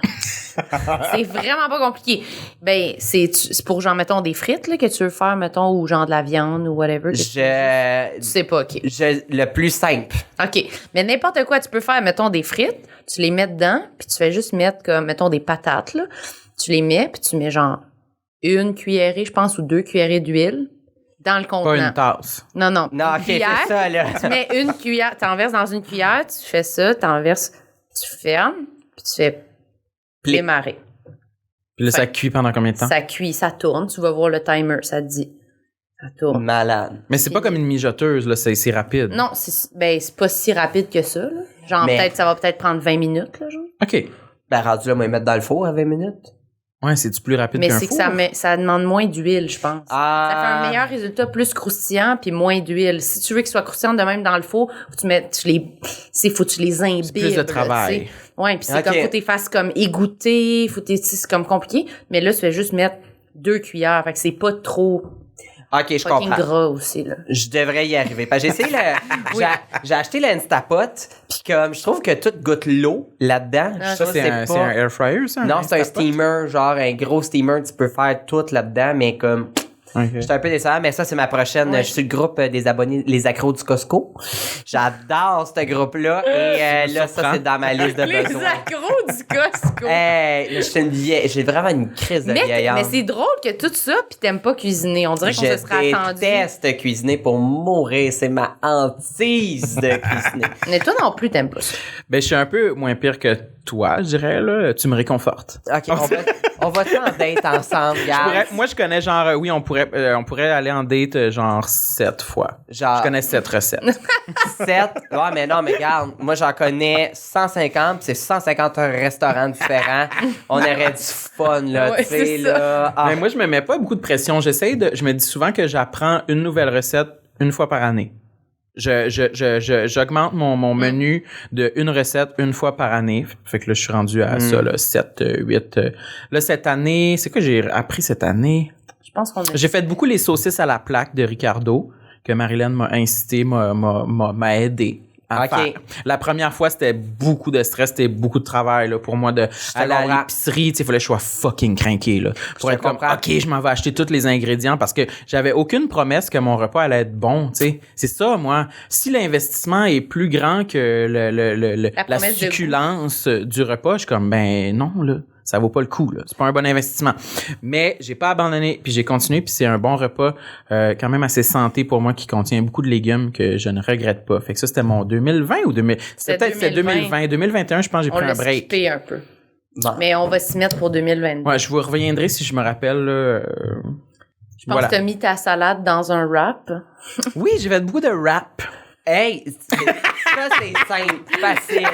C'est vraiment pas compliqué. Ben, c'est pour, genre, mettons, des frites, là, que tu veux faire, mettons, ou genre de la viande ou whatever. que tu sais pas, OK.
Le plus simple.
OK. Mais n'importe quoi, tu peux faire, mettons, des frites, tu les mets dedans, puis tu fais juste mettre, comme, mettons, des patates, là. Tu les mets, puis tu mets, genre, 1 cuillerée, je pense, ou 2 cuillerées d'huile dans le contenant.
Pas une tasse.
Non.
Non,
une
OK, c'est
cuillère.
ça, là.
Tu mets 1 cuillère, t'enverses dans une cuillère, tu fais ça, t'enverses, tu fermes, puis tu fais
Pli.
démarrer.
Puis là, ça cuit pendant combien de temps?
Ça cuit, ça tourne, tu vas voir le timer, ça te dit. Ça tourne.
Malade.
Mais c'est pas comme une mijoteuse, là. C'est rapide.
Non, c'est pas si rapide que ça, là. Genre,
Mais-
ça va peut-être prendre 20 minutes, là, genre.
OK.
Ben, rendu là, moi, mettre dans le four à 20 minutes.
Ouais, c'est-tu plus rapide
Mais
qu'un
c'est que
four?
ça demande moins d'huile, je pense.
Ah.
Ça fait un meilleur résultat, plus croustillant puis moins d'huile. Si tu veux qu'il soit croustillant de même dans le four, faut que tu les imbibes.
plus de travail.
Tu sais. Ouais, puis c'est
Ok.
comme faut que tu les fasses comme égoutter, c'est comme compliqué, mais là tu fais juste mettre 2 cuillères, fait que c'est pas trop
OK, je
fucking
comprends.
gras aussi là.
Je devrais y arriver. Parce que j'ai essayé j'ai acheté l'Instapot, puis comme je trouve que tout goûte l'eau là-dedans.
Ah,
Je trouve que
C'est un air fryer, ça?
Non, c'est un
Instapot?
steamer, genre un gros steamer, tu peux faire tout là-dedans, mais comme
Ok.
j'étais un peu déçu, mais ça c'est ma prochaine.
Ouais.
Je suis le groupe des abonnés, les accros du Costco. J'adore ce groupe-là et là ça c'est dans ma liste de besoins.
accros du Costco.
Hey, je suis une vieille, j'ai vraiment une crise de vieillard.
Mais c'est drôle que tout ça puis t'aimes pas cuisiner. On dirait qu'on se serait attendu.
Je déteste cuisiner pour mourir, c'est ma hantise de cuisiner.
Mais toi non plus t'aimes pas ça.
Ben, je suis un peu moins pire que toi, je dirais, là. Tu me réconfortes.
OK, on va en date ensemble, gars.
Moi, je connais genre, oui, on pourrait aller en date genre 7 fois.
Genre
Je connais 7 recettes.
7. Ouais, mais non, mais regarde, moi j'en connais 150, puis c'est 150 restaurants différents. On aurait du fun, là,
Ouais,
tu sais,
c'est ça.
là. Ah.
Mais moi, je me mets pas beaucoup de pression. Je me dis souvent que j'apprends une nouvelle recette une fois par année. J'augmente mon menu de une recette une fois par année. Fait que là, je suis rendu à ça, là, 7, 8. Là, cette année, c'est quoi j'ai appris cette année?
Je pense qu'on a
J'ai fait beaucoup les saucisses à la plaque de Ricardo, que Marilyn m'a incité, m'a aidé à
Ok.
faire. La première fois, c'était beaucoup de stress, c'était beaucoup de travail, là, pour moi de aller à
comprends.
l'épicerie, tu sais, fallait que je sois fucking craqué, là. Pour
te
être comme,
comprends.
OK, je m'en vais acheter tous les ingrédients parce que j'avais aucune promesse que mon repas allait être bon, tu sais. C'est ça, moi. Si l'investissement est plus grand que la
promesse de goût.
succulence du repas, je suis comme, ben, non, là. Ça vaut pas le coup, là. C'est pas un bon investissement. Mais j'ai pas abandonné, puis j'ai continué, puis c'est un bon repas quand même assez santé pour moi qui contient beaucoup de légumes que je ne regrette pas. Fait que ça, c'était mon 2020 ou 2000... C'était peut-être
2020.
2021, je pense, j'ai
on
pris
l'a
un break.
skippé un peu.
Bon.
Mais on va s'y mettre pour 2022.
Ouais, je vous reviendrai si je me rappelle, là.
Je pense que t'as mis ta salade dans un wrap.
Oui, j'ai fait beaucoup de rap.
Hey, ça c'est simple, facile.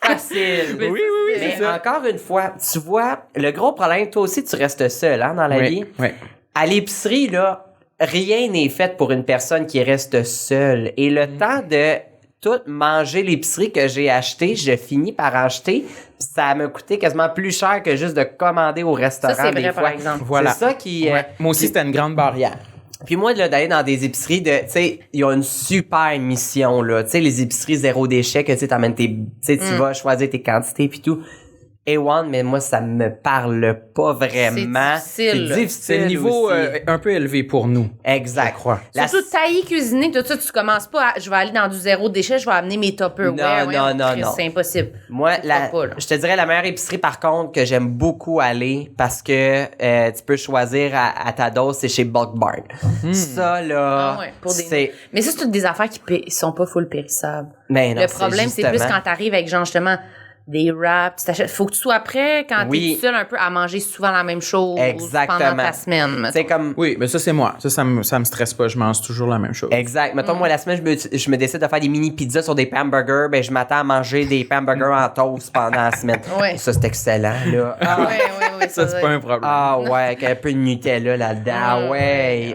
Facile.
Oui,
Mais encore une fois, tu vois, le gros problème, toi aussi, tu restes seul, hein, dans la vie.
Oui.
À l'épicerie, là, rien n'est fait pour une personne qui reste seule. Et le temps de tout manger l'épicerie que j'ai acheté, je finis par acheter. Puis ça m'a coûté quasiment plus cher que juste de commander au restaurant
Ça, c'est
des
vrai,
fois.
par exemple.
Voilà.
C'est ça qui...
Ouais. Moi aussi, c'était une grande barrière.
Puis moi, là, d'aller dans des épiceries tu sais, ils ont une super mission, là. Tu sais, les épiceries zéro déchet, que tu sais, t'amènes tes, tu sais, tu vas choisir tes quantités puis tout. A1, mais moi, ça me parle pas vraiment.
C'est difficile.
C'est le niveau
aussi.
un peu élevé pour nous.
Exact.
Je crois.
La-
Surtout tailler, cuisiner, tout ça, tu commences pas à, je vais aller dans du zéro déchet, je vais amener mes Tupperware.
Non.
C'est impossible.
Moi,
Tu le feras pas, là.
je te dirais la meilleure épicerie, par contre, que j'aime beaucoup aller parce que tu peux choisir à ta dose, c'est chez Bulk Barn. Ça, là,
Ah ouais, pour des...
c'est...
Mais ça, c'est toutes des affaires qui sont pas full périssables.
Mais non,
Le problème, c'est plus
justement-
quand t'arrives avec, genre, justement, des wraps, faut que tu sois prêt quand
Oui.
t'es tout seul un peu à manger souvent la même chose
Exactement.
pendant ta semaine. mettons.
C'est comme...
Oui, mais ça, c'est moi. Ça me stresse pas. Je mange toujours la même chose.
Exact. Mettons, moi, la semaine, je me décide de faire des mini pizzas sur des hamburgers, ben, je m'attends à manger des hamburgers en toast pendant la semaine.
Ouais.
Ça, c'est excellent, là. Ah,
Ouais,
Ça, c'est pas un problème.
ah ouais, avec un peu de Nutella là-dedans. Ah ouais.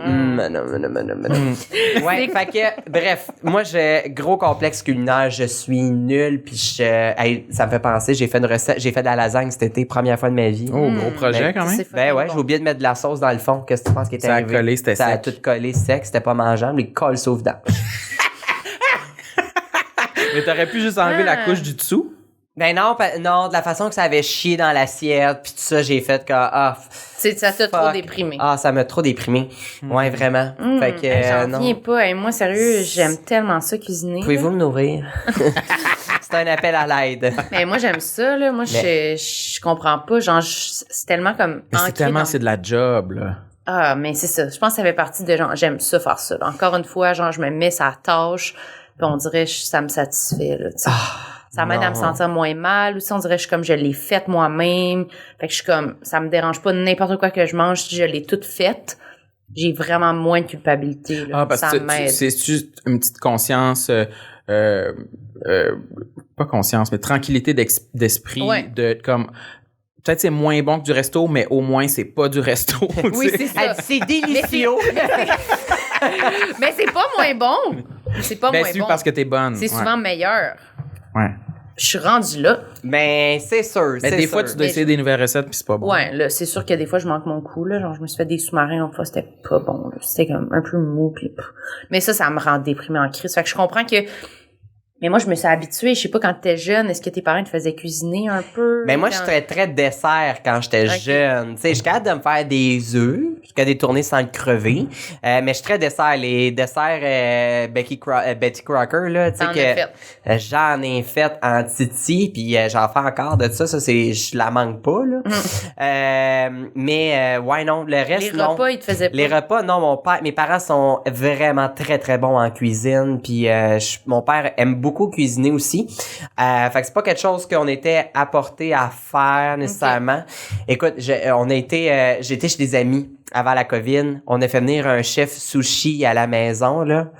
Ouais, fait que, bref, moi, j'ai gros complexe culinaire. Je suis nul, puis hey, ça me fait penser, j'ai fait de la lasagne cet été, première fois de ma vie.
Oh, gros projet, quand même.
C'est
Ben ouais,
bon.
j'ai oublié de mettre de la sauce dans le fond. Qu'est-ce que tu penses qui était
Ça a
arrivé?
collé, c'était
Ça a
sec.
tout collé sec, c'était pas mangeable. Les cols sauf vidange.
Mais t'aurais pu juste enlever la couche du dessous.
Ben non, non, de la façon que ça avait chié dans l'assiette, puis tout ça, j'ai fait que
Ça t'a trop
fuck.
déprimé.
Ah, ça m'a trop déprimé. Ouais, vraiment. Fait que
J'en
non.
reviens pas. Hey, moi, sérieux, j'aime tellement ça cuisiner.
Pouvez-vous me nourrir? C'est un appel à l'aide.
Mais moi, j'aime ça, là. Moi, je comprends pas. Genre, c'est tellement comme.
Mais c'est
ancré
tellement,
dans-
c'est de la job, là.
Ah, mais c'est ça. Je pense que ça fait partie de genre, j'aime ça faire ça. là. Encore une fois, genre, je me mets sa tâche, puis on dirait ça me satisfait, là, tu sais. Ça m'aide à me
non.
sentir moins mal. Aussi, on dirait que je suis comme, je l'ai faite moi-même. Fait que je suis comme, ça me dérange pas n'importe quoi que je mange. Si je l'ai toute faite, j'ai vraiment moins de culpabilité, là.
Ah, parce
ça
que
m'aide.
c'est juste une petite conscience, pas conscience, mais tranquillité d'esprit
Ouais.
de comme peut-être c'est moins bon que du resto, mais au moins c'est pas du resto.
Oui,
tu sais.
c'est ça.
Elle dit, c'est délicieux.
Mais c'est pas moins bon. C'est pas
Ben,
moins
c'est
bon.
parce que t'es bonne.
C'est
Ouais.
souvent meilleur.
Ouais.
Je suis rendue là.
Mais c'est sûr,
Mais
c'est
des fois,
sûr.
tu dois essayer des nouvelles recettes, puis c'est pas bon.
Ouais, là, c'est sûr que des fois, je manque mon coup, là. Genre, je me suis fait des sous-marins, l'autre fois, c'était pas bon, là. C'était comme un peu mou, puis... Mais ça me rend déprimée en crise. Fait que je comprends que... Mais moi, je me suis habituée. Je sais pas, quand t'étais jeune, est-ce que tes parents te faisaient cuisiner un peu?
Mais moi, je suis très dessert quand j'étais jeune. Tu sais, je suis capable de me faire des œufs, je suis capable de les tourner sans le crever. Mais je suis très dessert. Les desserts Betty Crocker, là, tu sais
T'en as fait.
j'en ai fait en titi, puis j'en fais encore de ça. Ça, je la manque pas, là. Ouais, non, le reste,
Les
non.
repas, ils te faisaient pas.
Les repas, non, mes parents sont vraiment très, très bons en cuisine, puis mon père aime beaucoup cuisiner aussi. Fait que c'est pas quelque chose qu'on était apporté à faire nécessairement. Écoute, j'ai été chez des amis avant la COVID. On a fait venir un chef sushi à la maison, là.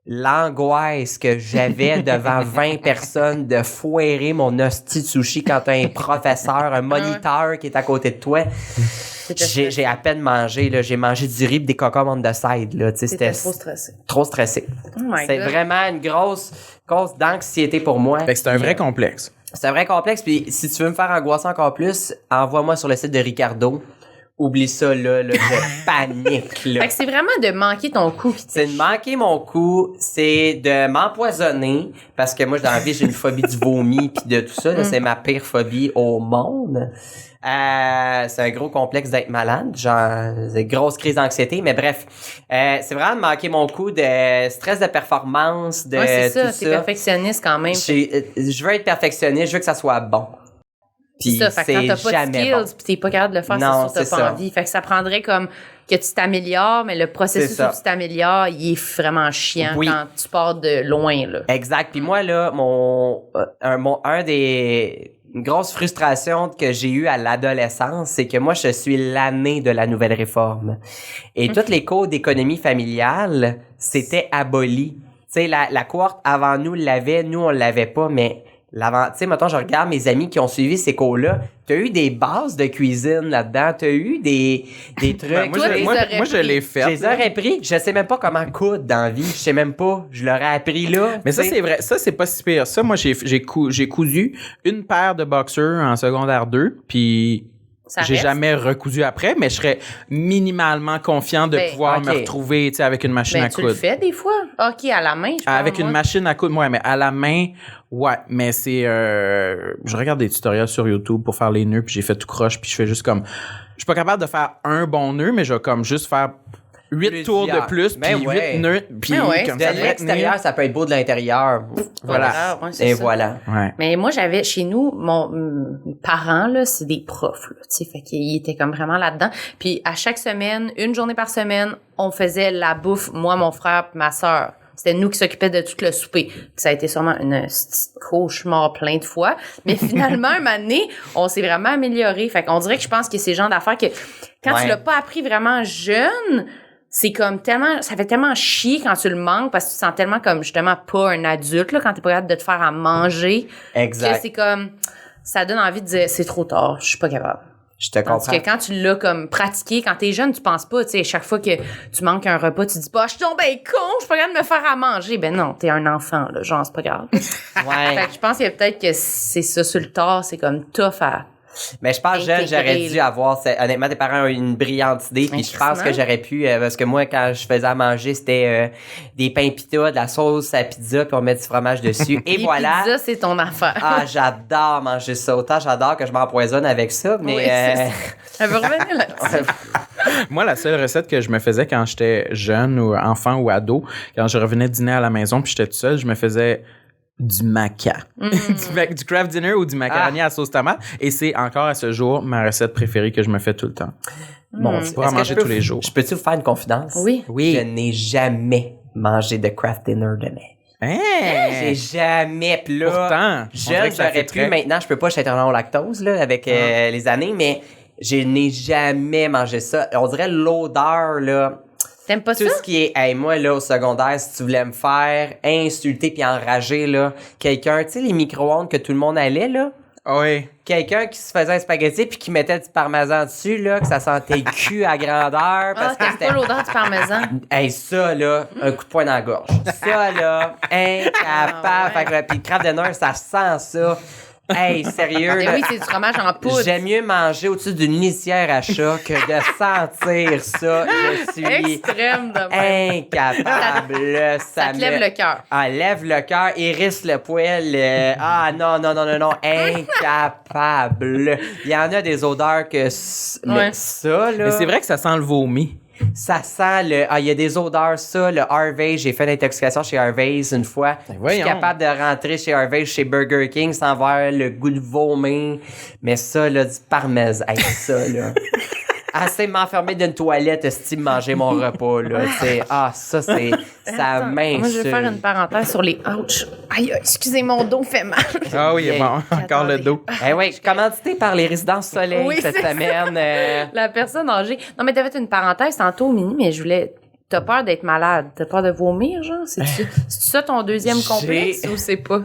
L'angoisse que j'avais devant 20 personnes de foirer mon hostie de sushi quand t'as un professeur, un moniteur qui est à côté de toi. J'ai à peine mangé, là. J'ai mangé du riz et des cocombes on the side, là. Tu sais,
C'était trop stressé.
trop stressé.
Oh my
C'est
God.
vraiment une grosse cause d'anxiété pour moi.
Fait que c'est un vrai complexe.
C'est un vrai complexe. Puis si tu veux me faire angoisser encore plus, envoie-moi sur le site de Ricardo. Oublie ça, là, je panique, là.
Fait que c'est vraiment de manquer ton coup qui te
C'est de manquer mon coup, c'est de m'empoisonner, parce que moi, dans la vie, j'ai une phobie du vomi puis de tout ça, là, c'est ma pire phobie au monde. C'est un gros complexe d'être malade, genre, c'est une grosse crise d'anxiété, mais bref, c'est vraiment de manquer mon coup de stress de performance, de
Ouais, c'est ça,
tout
t'es perfectionniste quand même.
Je veux être perfectionniste, je veux que ça soit bon. Puis
C'est ça, fait que quand t'as pas de
jamais
skills
bon.
pis t'es pas capable de le faire,
Non,
c'est sûr que
c'est
t'as pas
ça.
envie. Fait que ça prendrait comme que tu t'améliores, mais le processus
C'est ça.
où tu t'améliores, il est vraiment chiant
Oui.
quand tu pars de loin, là.
Exact. Puis moi, là, une grosse frustration que j'ai eue à l'adolescence, c'est que moi, je suis l'année de la nouvelle réforme. Et toutes les cours d'économie familiale, c'était aboli. Tu sais, la cohorte avant nous l'avait, nous, on l'avait pas, mais tu sais, mettons, je regarde mes amis qui ont suivi ces cours-là. T'as eu des bases de cuisine là-dedans. T'as eu des trucs.
Ben, moi,
Toi,
je,
les
moi,
aurais
moi, je
pris.
l'ai fait.
Je les aurais appris. Je sais même pas comment coudre dans la vie. Je sais même pas. Je l'aurais appris là.
Mais ça,
tu sais.
c'est vrai. Ça, c'est pas si pire. Ça, moi, j'ai cousu une paire de boxers en secondaire 2, puis
Ça
j'ai
reste.
jamais recousu après, mais je serais minimalement confiant de
Ben,
pouvoir me
ok.
retrouver, tu sais, avec une machine
Ben,
à
tu le
coudre.
fais des fois? OK, à la main, je pense.
Avec une
moi.
machine à coudre, ouais, mais à la main, ouais, mais c'est... je regarde des tutoriels sur YouTube pour faire les nœuds, puis j'ai fait tout croche, puis je fais juste comme... Je suis pas capable de faire un bon nœud, mais je vais comme juste faire 8 tours de plus, puis
Ben
8
ouais.
nœuds, puis
Ben ouais.
comme
De
ça devrait
l'extérieur,
tenir.
ça peut être beau de l'intérieur.
Voilà.
grave, ouais, c'est
Et
ça.
voilà.
Ouais.
Mais moi, j'avais chez nous, mes parents, là, c'est des profs, là, tu sais, fait qu'ils étaient comme vraiment là-dedans. Puis à chaque semaine, une journée par semaine, on faisait la bouffe, moi, mon frère, puis ma sœur. C'était nous qui s'occupions de tout le souper. Puis ça a été sûrement une petite cauchemar plein de fois. Mais finalement, un moment donné, on s'est vraiment amélioré. Fait qu'on dirait que je pense que c'est le genre d'affaires que quand
Ouais.
tu l'as pas appris vraiment jeune, c'est comme tellement, ça fait tellement chier quand tu le manques parce que tu te sens tellement comme justement pas un adulte, là, quand t'es pas capable de te faire à manger. Que
Exact.
c'est comme, ça donne envie de dire, c'est trop tard, je suis pas capable.
Je te
Tandis
comprends.
que quand tu l'as comme pratiqué, quand t'es jeune, tu penses pas, tu sais, chaque fois que tu manques un repas, tu dis pas, je suis donc ben con, je suis pas capable de me faire à manger. Ben non, t'es un enfant, là, genre, c'est pas grave.
Ouais.
Fait que je pense que peut-être que c'est ça sur le tard, c'est comme tough à...
Mais je pense jeune,
Intégré,
j'aurais dû
là.
avoir... Honnêtement, tes parents ont eu une brillante idée. Puis je pense que j'aurais pu... parce que moi, quand je faisais à manger, c'était des pains pita, de la sauce à pizza, puis on met du fromage dessus. Et
Les
voilà.
pizzas, c'est ton affaire.
Ah, j'adore manger ça. Autant j'adore que je m'empoisonne avec ça, mais...
Oui, c'est ça. Elle veut revenir là-dessus.
Moi, la seule recette que je me faisais quand j'étais jeune ou enfant ou ado, quand je revenais dîner à la maison puis j'étais tout seul, je me faisais du maca. Du craft dinner ou du macaroni à sauce tomate. Et c'est encore à ce jour ma recette préférée que je me fais tout le temps.
Bon,
Pour en manger tous les jours.
Je peux-tu vous faire une confidence?
Oui.
Oui.
Je n'ai jamais mangé de craft dinner de ma vie.
Hein?
J'ai jamais. Puis là,
Pourtant, on dirait
jeune,
que ça
j'aurais
fait
pu.
très-
Maintenant, je peux pas, je suis intolérant au lactose là, avec les années, mais je n'ai jamais mangé ça. On dirait l'odeur, là.
T'aimes pas
Tout
ça?
ce qui est, hey, moi, là, au secondaire, si tu voulais me faire insulter puis enrager, là, quelqu'un, tu sais, les micro-ondes que tout le monde allait, là,
Oui.
Quelqu'un qui se faisait un spaghetti puis qui mettait du parmesan dessus, là, que ça sentait le cul à grandeur. Parce que
t'aimes pas l'odeur du parmesan?
Hey, ça, là, un coup de poing dans la gorge. Ça, là, incapable. Fait que, puis le crabe de nord, ça sent ça. Hey, sérieux.
Mais oui, c'est du fromage en poudre.
J'aime mieux manger au-dessus d'une litière à chat que de sentir ça. Je suis
Extrême de même.
incapable.
Ça te lève le cœur.
Ah, lève le cœur, hérisse le poil. Ah, non, incapable. Il y en a des odeurs que... Mais ça, là...
Mais c'est vrai que ça sent le vomi.
Ça sent le... Ah, il y a des odeurs, ça, le Harvey. J'ai fait l'intoxication chez Harvey's une fois. Je suis capable de rentrer chez Harvey's, chez Burger King, sans avoir le goût de vomir. Mais ça, là, du parmesan. Hey, ça, là... Assez m'enfermer d'une toilette, estime manger mon repas, là. T'sais. Ah, ça, c'est... Ça m'insulte.
Moi, je vais faire une parenthèse sur les ouch. Aïe, excusez, mon dos fait mal.
Ah oui, bon, encore le dos.
Eh oui, commandité par les résidences Soleil cette semaine.
La personne âgée. Non, mais t'avais fait une parenthèse tantôt, Mini, mais je voulais... T'as peur d'être malade? T'as peur de vomir, genre? C'est-tu ça ton deuxième complexe ou c'est pas?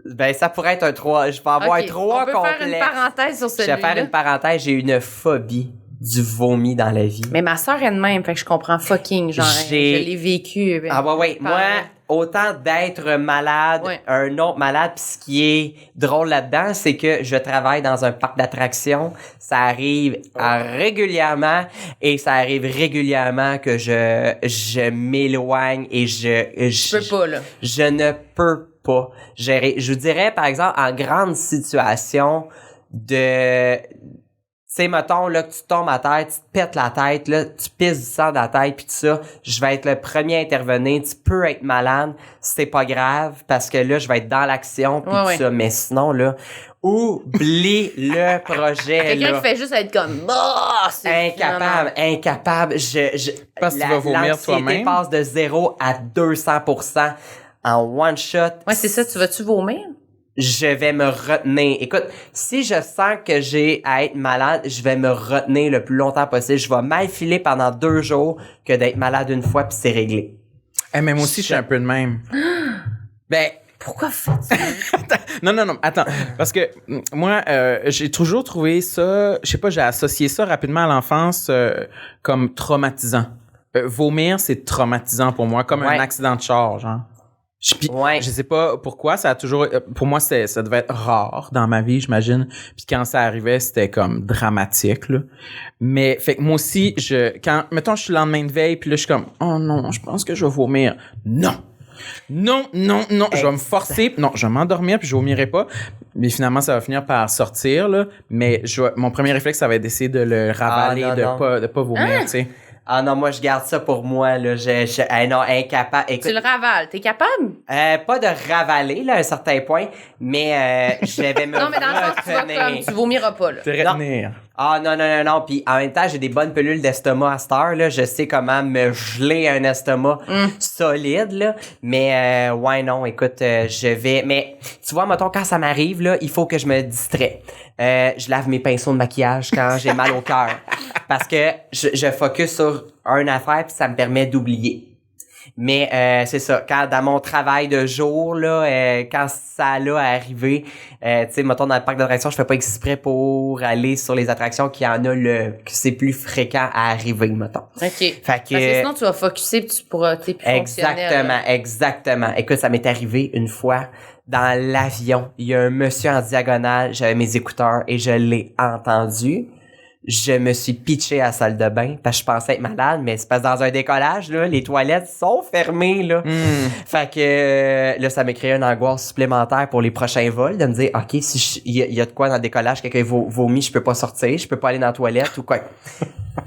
Ben, ça pourrait être un 3. Je vais avoir 3 complexes.
On peut faire une parenthèse sur celui-là.
Je vais faire une parenthèse. J'ai une phobie du vomi dans la vie.
Mais ma soeur est de même, fait que je comprends fucking, genre, je l'ai vécu.
Ah ouais. Moi, autant d'être malade, un autre malade, pis ce qui est drôle là-dedans, c'est que je travaille dans un parc d'attractions. Ça arrive régulièrement et ça arrive régulièrement que je m'éloigne et je
peux pas, là.
Je ne peux pas gérer. Je vous dirais, par exemple, en grande situation de... Tu sais, mettons, là, que tu tombes à terre, tu te pètes la tête, là, tu pisses du sang dans la tête, pis tout ça, je vais être le premier à intervenir. Tu peux être malade, c'est pas grave, parce que là, je vais être dans l'action, pis tout ça. Mais sinon, là, oublie le projet,
quelqu'un qui fait juste être comme, c'est
incapable.
Parce que tu vas vomir toi-même.
L'anxiété passe de 0 à 200% en one shot.
Ouais, c'est ça, tu vas-tu vomir?
Je vais me retenir. Écoute, si je sens que j'ai à être malade, je vais me retenir le plus longtemps possible. Je vais mal filer pendant 2 jours que d'être malade une fois puis c'est réglé.
Mais moi aussi, je suis un peu de même. Ben,
pourquoi fais-tu?
Non, attends. Parce que moi, j'ai toujours trouvé ça, je sais pas, j'ai associé ça rapidement à l'enfance comme traumatisant. Vomir, c'est traumatisant pour moi, comme un accident de char, genre. Je sais pas pourquoi, ça a toujours... Pour moi, ça devait être rare dans ma vie, j'imagine. Puis quand ça arrivait, c'était comme dramatique, là. Mais, fait que moi aussi, mettons, je suis le lendemain de veille, puis là, je suis comme, oh non, je pense que je vais vomir. Non, je vais me forcer. Non, je vais m'endormir, puis je vomirai pas. Mais finalement, ça va finir par sortir, là. Mais mon premier réflexe, ça va être d'essayer de le ravaler, de pas vomir, tu sais.
Ah non, moi, je garde ça pour moi, là. Non, incapable. Écoute,
tu le ravales. T'es capable?
Pas de ravaler, là, à un certain point, mais je vais me
non, mais dans le sens, tu vas comme, tu vomiras pas, là.
Te retenir.
Ah non. Puis en même temps, j'ai des bonnes pilules d'estomac à cette heure, là. Je sais comment me geler un estomac solide, là. Mais non, écoute, je vais... Mais tu vois, mettons, quand ça m'arrive, là, il faut que je me distrais. Je lave mes pinceaux de maquillage quand j'ai mal au cœur. Parce que je focus sur une affaire puis ça me permet d'oublier. Mais c'est ça, quand dans mon travail de jour, là, quand ça allait arriver, tu sais, mettons dans le parc d'attractions, je fais pas exprès pour aller sur les attractions qui en a que c'est plus fréquent à arriver, mettons.
OK. Fait que, parce que sinon, tu vas focusser puis tu pourras, t'es plus fonctionnel.
Exactement. Écoute, ça m'est arrivé une fois dans l'avion. Il y a un monsieur en diagonale, j'avais mes écouteurs et je l'ai entendu. Je me suis pitché à la salle de bain parce que je pensais être malade, mais c'est parce que dans un décollage, là, les toilettes sont fermées, là. Fait que là, ça m'a créé une angoisse supplémentaire pour les prochains vols, de me dire, OK, si il y a de quoi dans le décollage, quelqu'un vomit, je peux pas sortir, je peux pas aller dans la toilette ou quoi.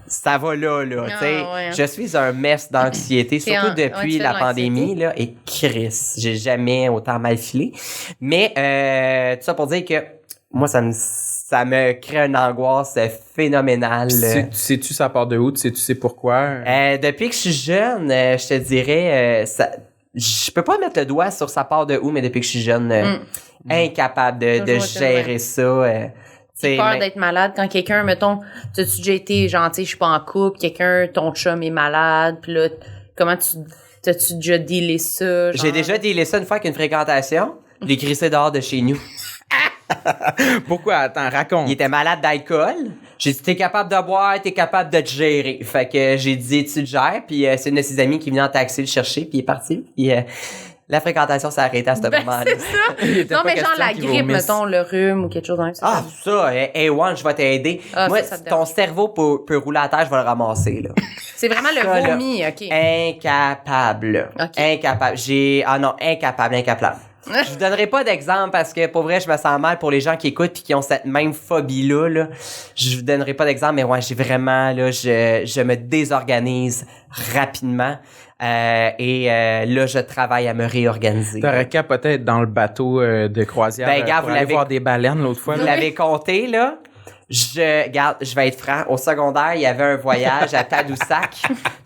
Ça va là, tu sais. Je suis un mess d'anxiété, surtout depuis la pandémie, là, et Chris, j'ai jamais autant mal filé. Mais, tout ça pour dire que moi, ça me crée une angoisse phénoménale.
Sais-tu ça part de où? Tu sais pourquoi?
Depuis que je suis jeune, je te dirais, je peux pas mettre le doigt sur ça part de où, mais depuis que je suis jeune, incapable de gérer ça.
J'ai peur d'être malade quand quelqu'un, mettons, t'as-tu déjà été gentil, je suis pas en couple, quelqu'un, ton chum est malade, pis là, t'as-tu déjà dealé ça? Genre?
J'ai déjà dealé ça une fois avec une fréquentation. Je l'ai crissé dehors de chez nous.
Pourquoi? Attends, raconte.
Il était malade d'alcool. J'ai dit, t'es capable de boire, t'es capable de te gérer. Fait que j'ai dit, tu te gères. Puis c'est une de ses amies qui venait en taxi le chercher, puis il est parti. Puis la fréquentation s'est arrêtée à ce moment-là.
C'est ça. Non, mais genre la grippe, mettons, le rhume ou quelque chose dans ça.
Ah, ça, A1, je vais t'aider. Moi,
ça te
ton cerveau peut rouler à terre, je vais le ramasser, là.
C'est vraiment le
Ça, là.
vomi, OK.
Incapable.
Ok.
Incapable. Incapable. Je vous donnerai pas d'exemple parce que pour vrai, je me sens mal pour les gens qui écoutent puis qui ont cette même phobie-là. Là. Je vous donnerai pas d'exemple, mais ouais, j'ai vraiment, là, je me désorganise rapidement. Là, je travaille à me réorganiser.
T'aurais qu'à peut-être dans le bateau de croisière
gars,
pour
vous
aller
l'avez-
voir des baleines l'autre fois.
Vous l'avez compté, là? Je vais être franc. Au secondaire, il y avait un voyage à Tadoussac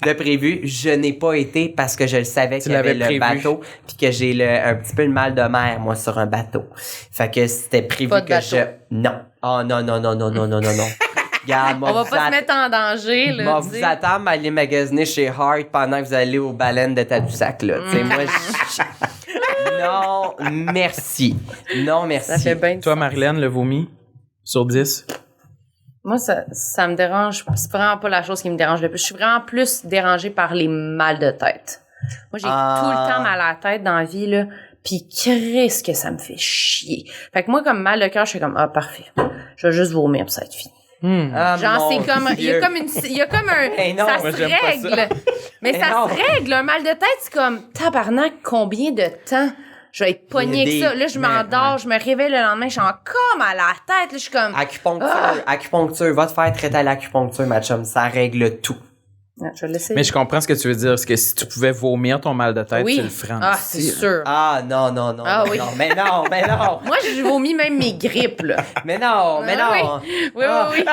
de prévu. Je n'ai pas été parce que je le savais qu'il y avait le bateau puis que j'ai un petit peu le mal de mer, moi, sur un bateau. Fait que c'était prévu
Pas de
que
bateau.
Non. Oh non. Regarde,
On va pas se mettre en danger, là.
Moi, vous attendre à aller magasiner chez Hart pendant que vous allez aux baleines de Tadoussac, là. Tu sais, moi, non, merci. Non, merci.
Ça fait bien.
Toi, Marilyn, le vomi sur 10?
Moi, ça me dérange. C'est vraiment pas la chose qui me dérange le plus. Je suis vraiment plus dérangée par les mal de tête. Moi, j'ai tout le temps mal à la tête dans la vie, là. Puis, qu'est-ce que ça me fait chier. Fait que moi, comme mal de cœur, je suis comme, parfait. Je vais juste vomir puis ça va être fini.
Ah,
Genre,
mon
c'est comme, il y a
Dieu.
comme un,
Hey, non,
ça
moi,
se
j'aime pas
règle. Mais ça
non.
se règle. Un mal de tête, c'est comme, tabarnak, combien de temps je vais être pognée
Il y a
avec ça. Là, je
mais,
m'endors, je me réveille le lendemain, je suis encore mal à la tête. Là, je suis comme,
Acupuncture, va te faire traiter à l'acupuncture, ma chum, ça règle tout.
je vais l'essayer.
Mais je comprends ce que tu veux dire. C'est que si tu pouvais vomir ton mal de tête,
Oui.
tu le ferais. en
Ah,
esti,
c'est
là.
sûr.
Ah, non.
Ah, oui.
Non, mais non.
Moi, je vomis même mes grippes, là.
Mais non.
Oui.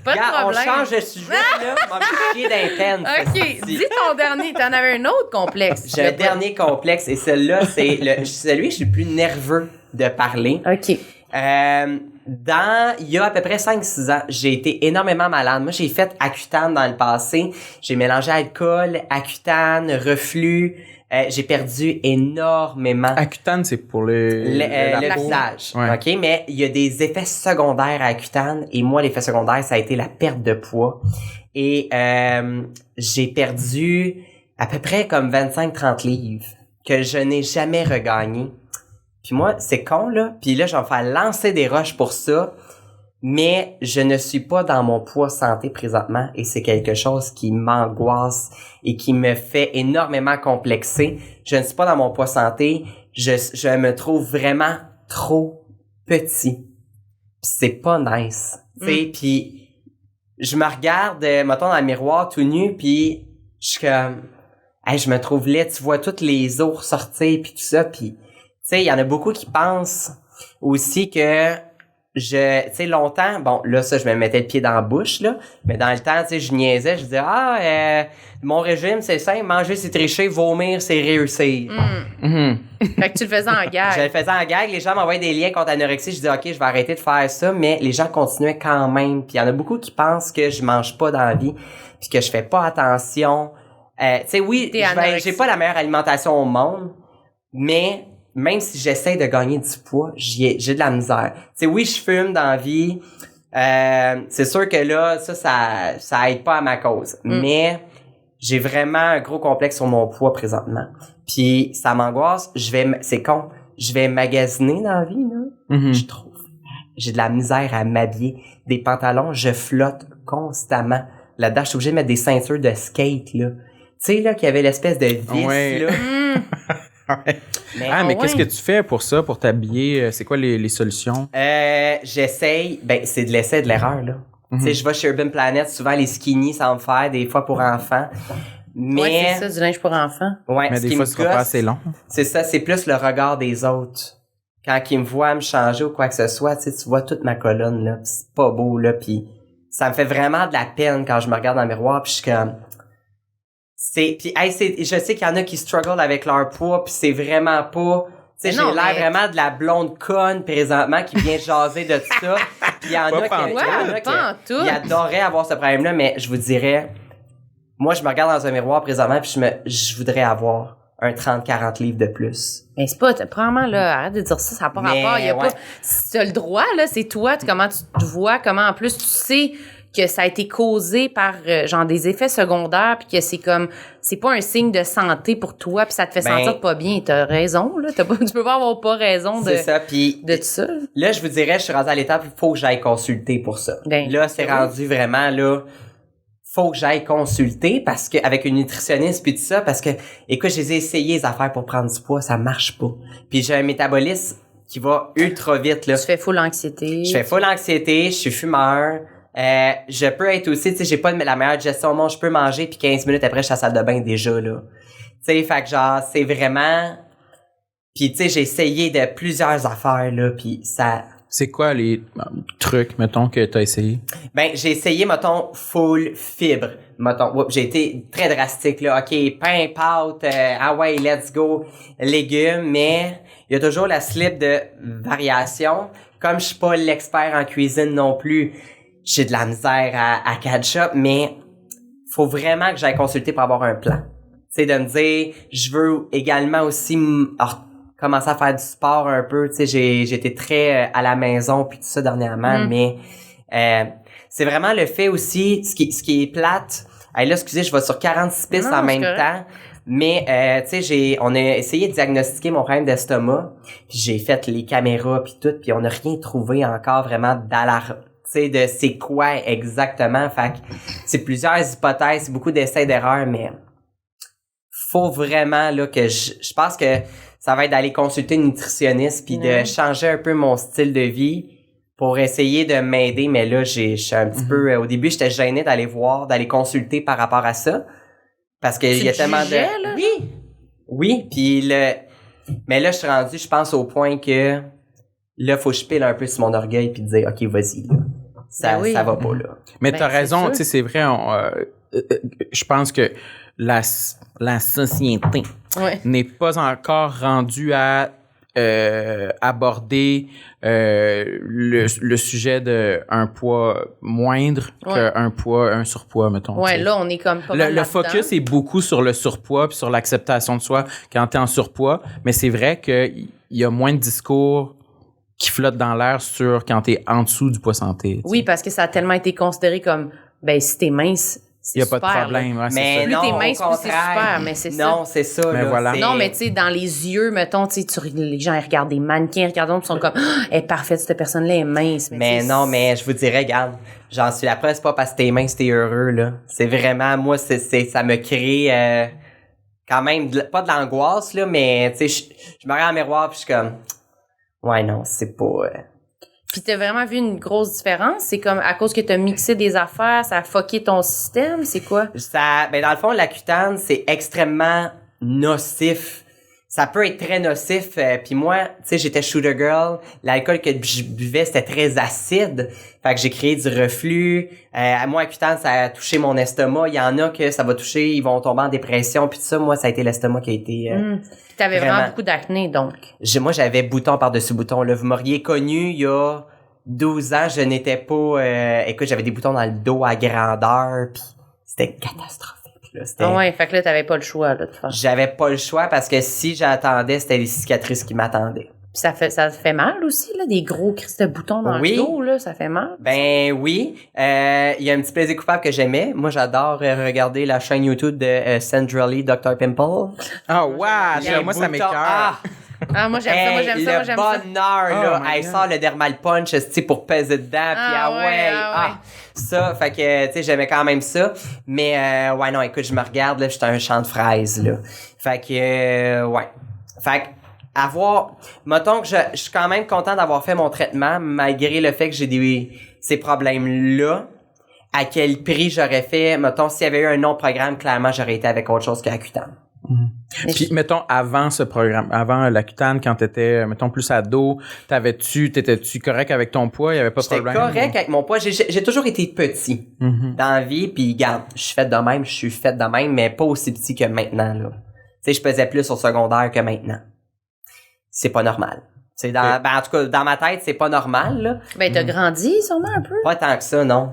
Pas de
Regarde, on
problème.
change de sujet, là. On va me chier d'intense.
OK, dis ton dernier. T'en avais un autre complexe.
J'ai un dernier complexe et celui-là, c'est celui que je suis le plus nerveux de parler.
OK.
Il y a à peu près 5-6 ans, j'ai été énormément malade. Moi, j'ai fait Accutane dans le passé. J'ai mélangé alcool, Accutane, reflux. J'ai perdu énormément
Accutane, c'est pour le
le
peau.
visage.
Ouais.
OK? Mais il y a des effets secondaires à Accutane. Et moi, l'effet secondaire, ça a été la perte de poids. Et j'ai perdu à peu près comme 25-30 livres que je n'ai jamais regagné. Puis moi, c'est con, là. Puis là, je vais me faire lancer des roches pour ça. Mais je ne suis pas dans mon poids santé présentement et c'est quelque chose qui m'angoisse et qui me fait énormément complexer. Je ne suis pas dans mon poids santé. Je me trouve vraiment trop petit. C'est pas nice. Tu sais, puis je me regarde, mettons, dans le miroir tout nu, puis je suis comme... Hey, je me trouve laid. Tu vois toutes les os ressortir, puis tout ça, puis... Tu sais, il y en a beaucoup qui pensent aussi que tu sais, longtemps, bon, là, ça, je me mettais le pied dans la bouche, là, mais dans le temps, tu sais, je niaisais, je disais, mon régime, c'est simple, manger, c'est tricher, vomir, c'est réussir.
Fait que tu le faisais en
Je
gag.
le faisais en gag, les gens m'envoyaient des liens contre l'anorexie, je disais, OK, je vais arrêter de faire ça, mais les gens continuaient quand même, puis il y en a beaucoup qui pensent que je mange pas dans la vie, puis que je fais pas attention. Tu sais, oui,
T'es anorexique.
j'ai pas la meilleure alimentation au monde, mais même si j'essaie de gagner du poids, j'ai de la misère. Tu sais, oui, je fume dans la vie. C'est sûr que là, ça aide pas à ma cause. Mais j'ai vraiment un gros complexe sur mon poids présentement. Puis ça m'angoisse. C'est con. Je vais magasiner dans la vie, là. Je trouve. J'ai de la misère à m'habiller. Des pantalons, je flotte constamment. Là-dedans, je suis obligée de mettre des ceintures de skate, là. Tu sais, là, qu'il y avait l'espèce de vis,
Ouais.
là.
Mais qu'est-ce que tu fais pour ça, pour t'habiller? C'est quoi les solutions?
J'essaye, c'est de l'essai et de l'erreur, là. Tu sais, je vais chez Urban Planet, souvent les skinny, ça va me faire, des fois pour enfants. Mais,
Ouais, c'est ça, du linge pour enfants.
ouais,
Mais
ce
des
qui
fois,
me
ce sera pas
gosse,
assez long.
c'est ça, c'est plus le regard des autres. Quand ils me voient me changer ou quoi que ce soit, tu sais, tu vois toute ma colonne, là, pis c'est pas beau, là, pis ça me fait vraiment de la peine quand je me regarde dans le miroir, pis je suis comme... je sais qu'il y en a qui struggle avec leur poids, pis c'est vraiment pas... Tu sais,
Mais
j'ai
non,
l'air
mais-
vraiment de la blonde conne présentement qui vient jaser de ça. Puis il y en
Pas
a qui,
pantoute.
il y en a qui-
Pas en tout.
qui adoraient avoir ce problème-là, mais je vous dirais, moi, je me regarde dans un miroir présentement puis je voudrais avoir un 30-40 livres de plus.
Mais c'est pas, probablement, là, arrête de dire ça n'a pas rapport. Il y a pas, si tu as le droit, là, c'est toi, comment tu te vois, comment, en plus, tu sais que ça a été causé par, genre, des effets secondaires, puis que c'est comme, c'est pas un signe de santé pour toi, puis ça te fait sentir pas bien. T'as raison, là. Tu peux pas avoir pas raison
c'est ça, puis
de ça.
Là, je vous dirais, je suis rendue à l'étape où il faut que j'aille consulter pour ça. Là, c'est rendu vraiment, là, faut que j'aille consulter parce que, avec une nutritionniste puis tout ça, parce que, écoute, j'ai essayé les affaires pour prendre du poids, ça marche pas. Puis j'ai un métabolisme qui va ultra vite, là.
Tu fais full anxiété.
Je fais full anxiété, je suis fumeur. Je peux être aussi, tu sais, j'ai pas la meilleure digestion au monde, je peux manger puis 15 minutes après, je suis à la salle de bain déjà, là. Tu sais, fait que genre, c'est vraiment... Puis tu sais, j'ai essayé de plusieurs affaires, là, puis ça...
C'est quoi les trucs, mettons, que t'as essayé?
Ben, j'ai essayé, mettons, full fibre. Mettons, j'ai été très drastique, là. OK, pain, pâte, ah ouais, let's go, légumes, mais il y a toujours la slip de variation. Comme je suis pas l'expert en cuisine non plus, j'ai de la misère à catch up, mais faut vraiment que j'aille consulter pour avoir un plan. Tu sais, de me dire, je veux également aussi commencer à faire du sport un peu. Tu sais, j'ai été très à la maison puis tout ça dernièrement, mais c'est vraiment le fait aussi, ce qui est plate. Hey, là, excusez, je vais sur 46 pistes en même temps. Mais tu sais, on a essayé de diagnostiquer mon problème d'estomac, puis j'ai fait les caméras puis tout, puis on n'a rien trouvé encore vraiment d'alarme. Tu sais, de c'est quoi exactement. Fait que c'est plusieurs hypothèses, beaucoup d'essais d'erreurs, mais faut vraiment là que je pense que ça va être d'aller consulter une nutritionniste puis de changer un peu mon style de vie pour essayer de m'aider. Mais là, je suis un petit peu... au début, j'étais gênée d'aller consulter par rapport à ça. Parce qu'il y a tellement de...
Là?
Oui, puis mais là, je suis rendu, je pense, au point que là, faut que je pile un peu sur mon orgueil puis dire, OK, vas-y, là. Ça va pas, là.
Mais t'as raison, tu sais, c'est vrai, je pense que la société n'est pas encore rendue à aborder le sujet d'un poids moindre qu'un surpoids, mettons.
Ouais, là, on est comme pas mal
le focus est beaucoup sur le surpoids puis sur l'acceptation de soi quand t'es en surpoids, mais c'est vrai qu'il y a moins de discours qui flottent dans l'air sur quand t'es en dessous du poids santé. T'sais.
Oui, parce que ça a tellement été considéré comme, ben, si t'es mince, c'est super.
Il n'y a pas de problème. Ouais,
mais
plus
non,
t'es mince, plus c'est super. Mais c'est ça.
Non, c'est ça.
Mais
là,
voilà.
Non, mais tu sais, dans les yeux, mettons, tu sais, les gens, ils regardent des mannequins, ils sont comme, elle est parfaite, cette personne-là est mince.
Mais non, mais je vous dirais, regarde, j'en suis la preuve, c'est pas parce que t'es mince, t'es heureux, là. C'est vraiment, moi, ça me crée, quand même, pas de l'angoisse, là, mais, tu sais, je me regarde dans le miroir pis je suis comme, ouais, non, c'est pas...
Puis t'as vraiment vu une grosse différence? C'est comme à cause que t'as mixé des affaires, ça a fucké ton système? C'est quoi?
Ben dans le fond, l'Accutane, c'est extrêmement nocif. Ça peut être très nocif. Puis moi, tu sais, j'étais shooter girl. L'alcool que je buvais, c'était très acide. Fait que j'ai créé du reflux. Moi, Accutane, ça a touché mon estomac. Il y en a que ça va toucher, ils vont tomber en dépression. Puis tout ça, moi, ça a été l'estomac qui a été...
T'avais vraiment beaucoup d'acné, donc.
Moi, j'avais bouton par-dessus bouton. Là. Vous m'auriez connu il y a 12 ans. Je n'étais pas... écoute, j'avais des boutons dans le dos à grandeur. Puis c'était catastrophique. Là.
Ah ouais, fait que là, t'avais pas le choix, là, de faire.
J'avais pas le choix parce que si j'attendais, c'était les cicatrices qui m'attendaient.
Puis ça fait mal aussi, là, des gros crisses de boutons dans le dos, là, ça fait mal.
Ben oui. Il y a un petit plaisir coupable que j'aimais. Moi, j'adore regarder la chaîne YouTube de Centrally Dr. Pimple.
Oh, wow! Moi, ça m'écoeure.
Ah, moi, j'aime ça, moi, j'aime ça, moi, j'aime ça.
Le bonheur, là. Elle sort le Dermal Punch, tu sais, pour peser dedans, puis ça, fait que, tu sais, j'aimais quand même ça. Mais, ouais, non, écoute, je me regarde, là, j'étais un champ de fraises, là. Fait que, ouais. Fait que, mettons que je suis quand même content d'avoir fait mon traitement, malgré le fait que j'ai ces problèmes-là. À quel prix j'aurais fait, mettons, s'il y avait eu un autre programme, clairement, j'aurais été avec autre chose qu'Accutane.
Puis, mettons, avant ce programme, avant l'Accutane, quand t'étais, mettons, plus ado, t'étais-tu correct avec ton poids? Il y avait pas de problème?
J'étais correct avec mon poids. J'ai toujours été petit dans la vie, puis regarde, je suis fait de même, mais pas aussi petit que maintenant, là. Tu sais, je pesais plus au secondaire que maintenant. C'est pas normal. C'est ben, en tout cas, dans ma tête, c'est pas normal, là.
Ben, t'as grandi, sûrement, un peu?
Pas tant que ça, non.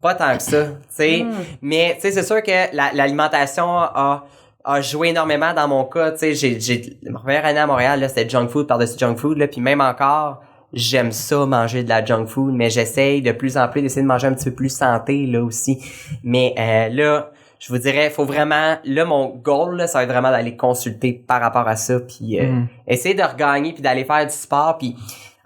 Pas tant que ça, tu sais. Mais, tu sais, c'est sûr que l'alimentation a a joué énormément dans mon cas. Tu sais, j'ai ma première année à Montréal, là, c'était junk food par-dessus junk food, là, puis même encore, j'aime ça manger de la junk food, mais j'essaye de plus en plus d'essayer de manger un petit peu plus santé, là, aussi. Mais là, je vous dirais, faut vraiment, là, mon goal, là, ça va être vraiment d'aller consulter par rapport à ça, puis essayer de regagner, puis d'aller faire du sport, puis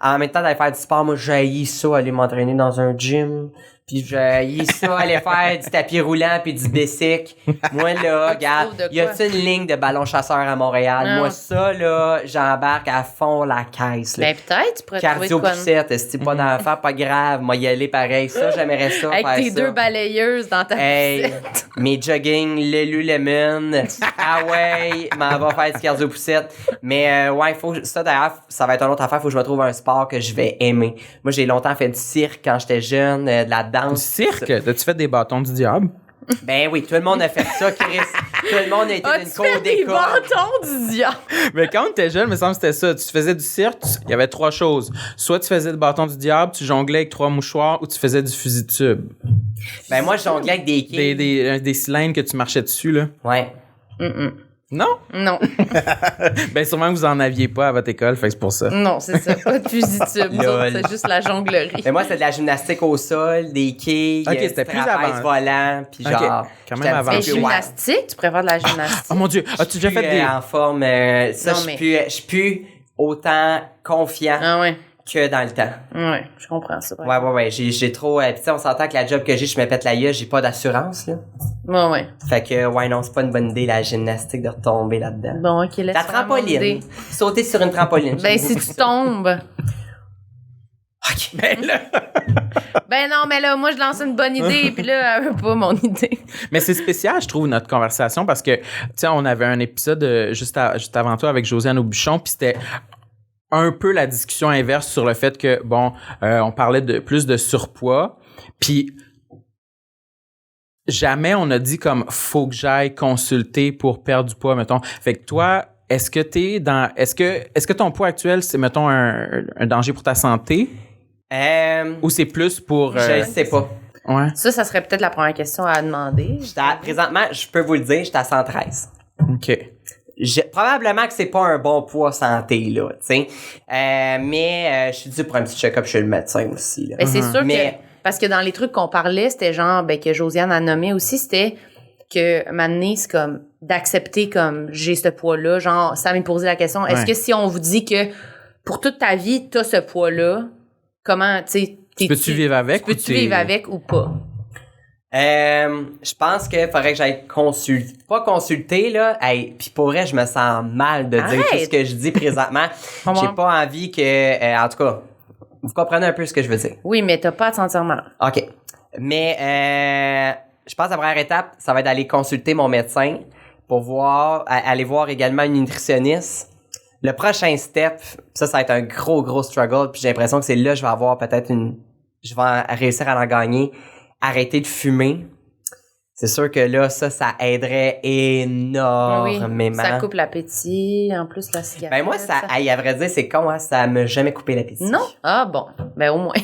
en même temps d'aller faire du sport, moi, j'haïs ça, aller m'entraîner dans un gym, puis j'haïs ça, aller faire du tapis roulant puis du bicycle. Moi, là, regarde, y a-t-il une ligne de ballon chasseur à Montréal?
Non.
Moi, ça, là, j'embarque à fond la caisse, là.
Ben, peut-être, tu pourrais trouver de quoi.
Cardio-poussette, c'est pas d'enfant, pas grave, moi, y aller pareil. Ça, j'aimerais ça,
avec
faire
tes
ça.
2 balayeuses dans ta poussette.
Mes jogging, Lululemon, ah ouais, m'en va faire du cardio-poussette. Mais ouais, faut ça d'ailleurs, ça va être une autre affaire, faut que je me trouve un sport que je vais aimer. Moi, j'ai longtemps fait du cirque quand j'étais jeune, de la danse.
Du cirque? As-tu fait des bâtons du diable?
Ben oui, tout le monde a fait ça, Chris. Tout le monde a été d'une cour
des
d'école.
bâtons du diable.
Mais quand t'étais jeune, il me semble que c'était ça. Tu faisais du cirque, il y avait 3 choses. Soit tu faisais le bâton du diable, tu jonglais avec 3 mouchoirs, ou tu faisais du fusil de tube.
Ben moi, je jonglais avec des quilles.
Des cylindres que tu marchais dessus, là.
Ouais.
Non?
Non.
Ben sûrement que vous en aviez pas à votre école, fait que c'est pour ça.
Non, c'est ça. Pas de fusil de tube. Nous autres, c'est juste la jonglerie.
Mais moi, c'était de la gymnastique au sol, des quilles,
Ok, c'était plus
trapèze
avant.
volant, puis
Ok,
genre...
quand même
j'étais un
avant.
petit
Mais
peu
gymnastique, tu préfères de la gymnastique?
Oh mon Dieu, as-tu déjà fait des...
en forme, ça,
Non,
je suis plus autant confiant
Ah ouais.
que dans le temps.
Ouais, je comprends ça.
Ouais, j'ai trop... Pis tu sais, on s'entend que la job que j'ai, je me pète la gueule, j'ai pas d'assurance, là.
Ouais.
Fait que, ouais, non, c'est pas une bonne idée, la gymnastique, de retomber là-dedans.
Bon, ok, laisse
La trampoline. Sauter sur une trampoline.
Ben, si tu tombes.
OK.
Ben là...
Ben non, mais là, moi, je lance une bonne idée, puis là, elle veut pas mon idée.
Mais c'est spécial, je trouve, notre conversation, parce que, tu sais, on avait un épisode juste avant toi avec Josiane Aubuchon, puis c'était un peu la discussion inverse sur le fait que, bon, on parlait de plus de surpoids, puis jamais on a dit comme faut que j'aille consulter pour perdre du poids, mettons. Fait que toi, est-ce que ton poids actuel, c'est, mettons, un danger pour ta santé? Ou c'est plus pour...
Je sais pas.
Ouais.
Ça serait peut-être la première question à demander.
Présentement, je peux vous le dire, j'étais à 113.
OK.
Probablement que c'est pas un bon poids santé, là, tu sais. Mais je suis dû pour un petit check-up chez le médecin aussi, là.
Ben, c'est sûr
Mais-
que... Parce que dans les trucs qu'on parlait, c'était genre, ben, que Josiane a nommé aussi, c'était que maintenant, c'est comme d'accepter comme j'ai ce poids-là. Genre, ça m'a posé la question, est-ce que si on vous dit que pour toute ta vie, t'as ce poids-là, comment, tu sais...
Peux-tu vivre avec?
Peux-tu vivre avec ou pas?
Je pense que faudrait que j'aille consulter, là. Hey, puis pour vrai, je me sens mal de dire tout ce que je dis présentement.
Comment?
J'ai pas envie que, en tout cas, vous comprenez un peu ce que je veux dire.
Oui, mais t'as pas à te sentir mal.
OK. Mais je pense que la première étape, ça va être d'aller consulter mon médecin pour aller voir également une nutritionniste. Le prochain step, ça va être un gros struggle, puis j'ai l'impression que c'est là que je vais avoir peut-être je vais réussir à en gagner. Arrêter de fumer. C'est sûr que là, ça aiderait énormément.
Ça coupe l'appétit, en plus la cigarette.
Ben moi, à vrai dire, c'est con, hein, ça m'a jamais coupé l'appétit.
Non? Ah bon, ben au moins.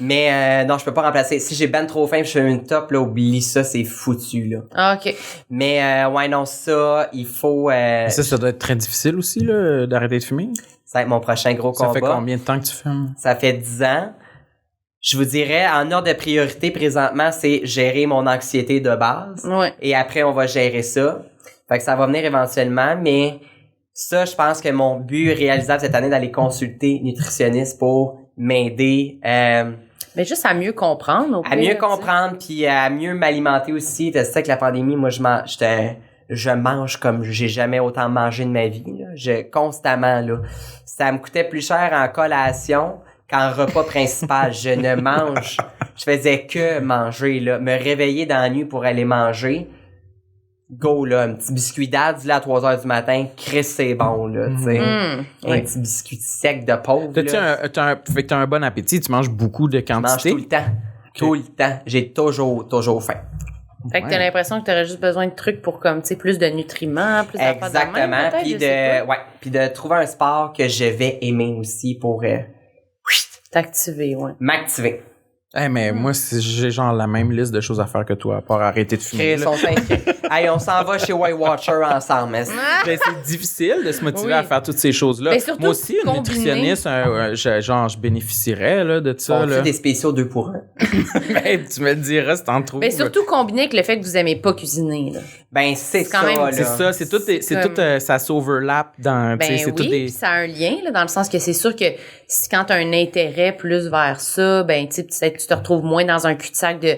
Mais non, je peux pas remplacer. Si j'ai ben trop faim et je fais une top, là, oublie ça, c'est foutu, là.
Ah, OK.
Mais ouais, non, ça, il faut...
Ça doit être très difficile aussi, là, d'arrêter de fumer.
Ça va être mon prochain gros combat.
Ça fait combien de temps que tu fumes?
Ça fait 10 ans. Je vous dirais, en ordre de priorité, présentement, c'est gérer mon anxiété de base.
Ouais.
Et après, on va gérer ça. Fait que ça va venir éventuellement, mais ça, je pense que mon but réalisable cette année, d'aller consulter une nutritionniste pour m'aider
Mais juste à mieux comprendre.
à mieux comprendre, puis à mieux m'alimenter aussi. Tu sais, avec la pandémie, moi, je mange comme j'ai jamais autant mangé de ma vie, là. Constamment, là. Ça me coûtait plus cher en collation qu'en repas principal. Je ne mange. Je faisais que manger, là. Me réveiller dans la nuit pour aller manger. Go, là. Un petit biscuit d'Adds, là, à 3h du matin. Chris, c'est bon, là, tu sais. Un petit biscuit sec de pauvre, là.
Fait que t'as un bon appétit, tu manges beaucoup de
Je mange
quantité.
tout le temps. Tout le temps. J'ai toujours faim.
Fait que t'as l'impression que t'aurais juste besoin de trucs pour comme, tu sais, plus de nutriments, plus d'affaires de même,
Exactement.
peut-être,
Puis
je sais pas.
puis de trouver un sport que je vais aimer aussi pour
T'activer, ouais.
m'activer.
Mais moi, j'ai genre la même liste de choses à faire que toi, à part arrêter de fumer.
Chris, on s'inscrit. Hey, on s'en va chez Weight Watcher ensemble.
Ben, c'est difficile de se motiver à faire toutes ces choses-là.
Mais surtout
Moi aussi, une
combiner.
nutritionniste, je bénéficierais là, de ça.
On
Là.
fait des spéciaux 2 pour 1.
Ben, tu me le diras si t'en trouves.
Mais surtout combiné avec le fait que vous aimez pas cuisiner. Là.
Ben, c'est
quand
ça,
même-
là.
C'est ça, c'est tout, ça s'overlap dans, tu sais,
Ben
c'est tout
oui,
des...
puis ça a un lien, là, dans le sens que c'est sûr que si quand t'as un intérêt plus vers ça, ben, tu sais, peut-être tu te retrouves moins dans un cul-de-sac de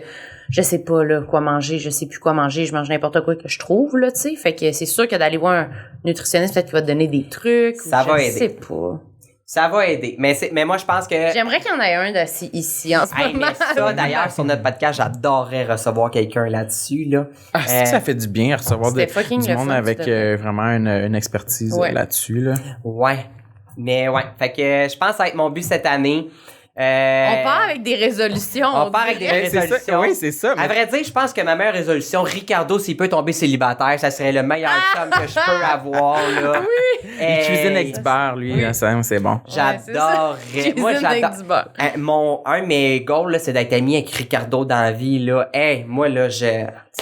je sais pas, là, quoi manger, je sais plus quoi manger, je mange n'importe quoi que je trouve, là, tu sais. Fait que c'est sûr que d'aller voir un nutritionniste, peut-être qu'il va te donner des trucs.
Ça
ou
va
je
aider.
sais pas.
Ça va aider. Mais moi, je pense que...
J'aimerais qu'il y en ait un d'assis ici en ce
Hey,
moment.
mais ça, d'ailleurs, sur notre podcast, j'adorerais recevoir quelqu'un là-dessus, là.
Ah, c'est que ça fait du bien recevoir
C'était fucking
du
le
monde
fun,
avec
tout à fait.
vraiment une expertise
Ouais.
là-dessus. Là.
Ouais. Mais ouais. Fait que je pense que ça va être mon but cette année.
On part avec des résolutions.
On part avec des
dirait.
résolutions.
Oui, c'est ça.
À vrai dire, je pense que ma meilleure résolution, Ricardo, s'il peut tomber célibataire, ça serait le meilleur chum que je peux avoir, là. Oui!
Il cuisine avec du beurre, lui, là, ça, c'est bon.
J'adorerais. Moi,
Cuisine avec
j'adore.
du beurre.
Un de mes goals, là, c'est d'être ami avec Ricardo dans la vie, là. Hey, moi, là,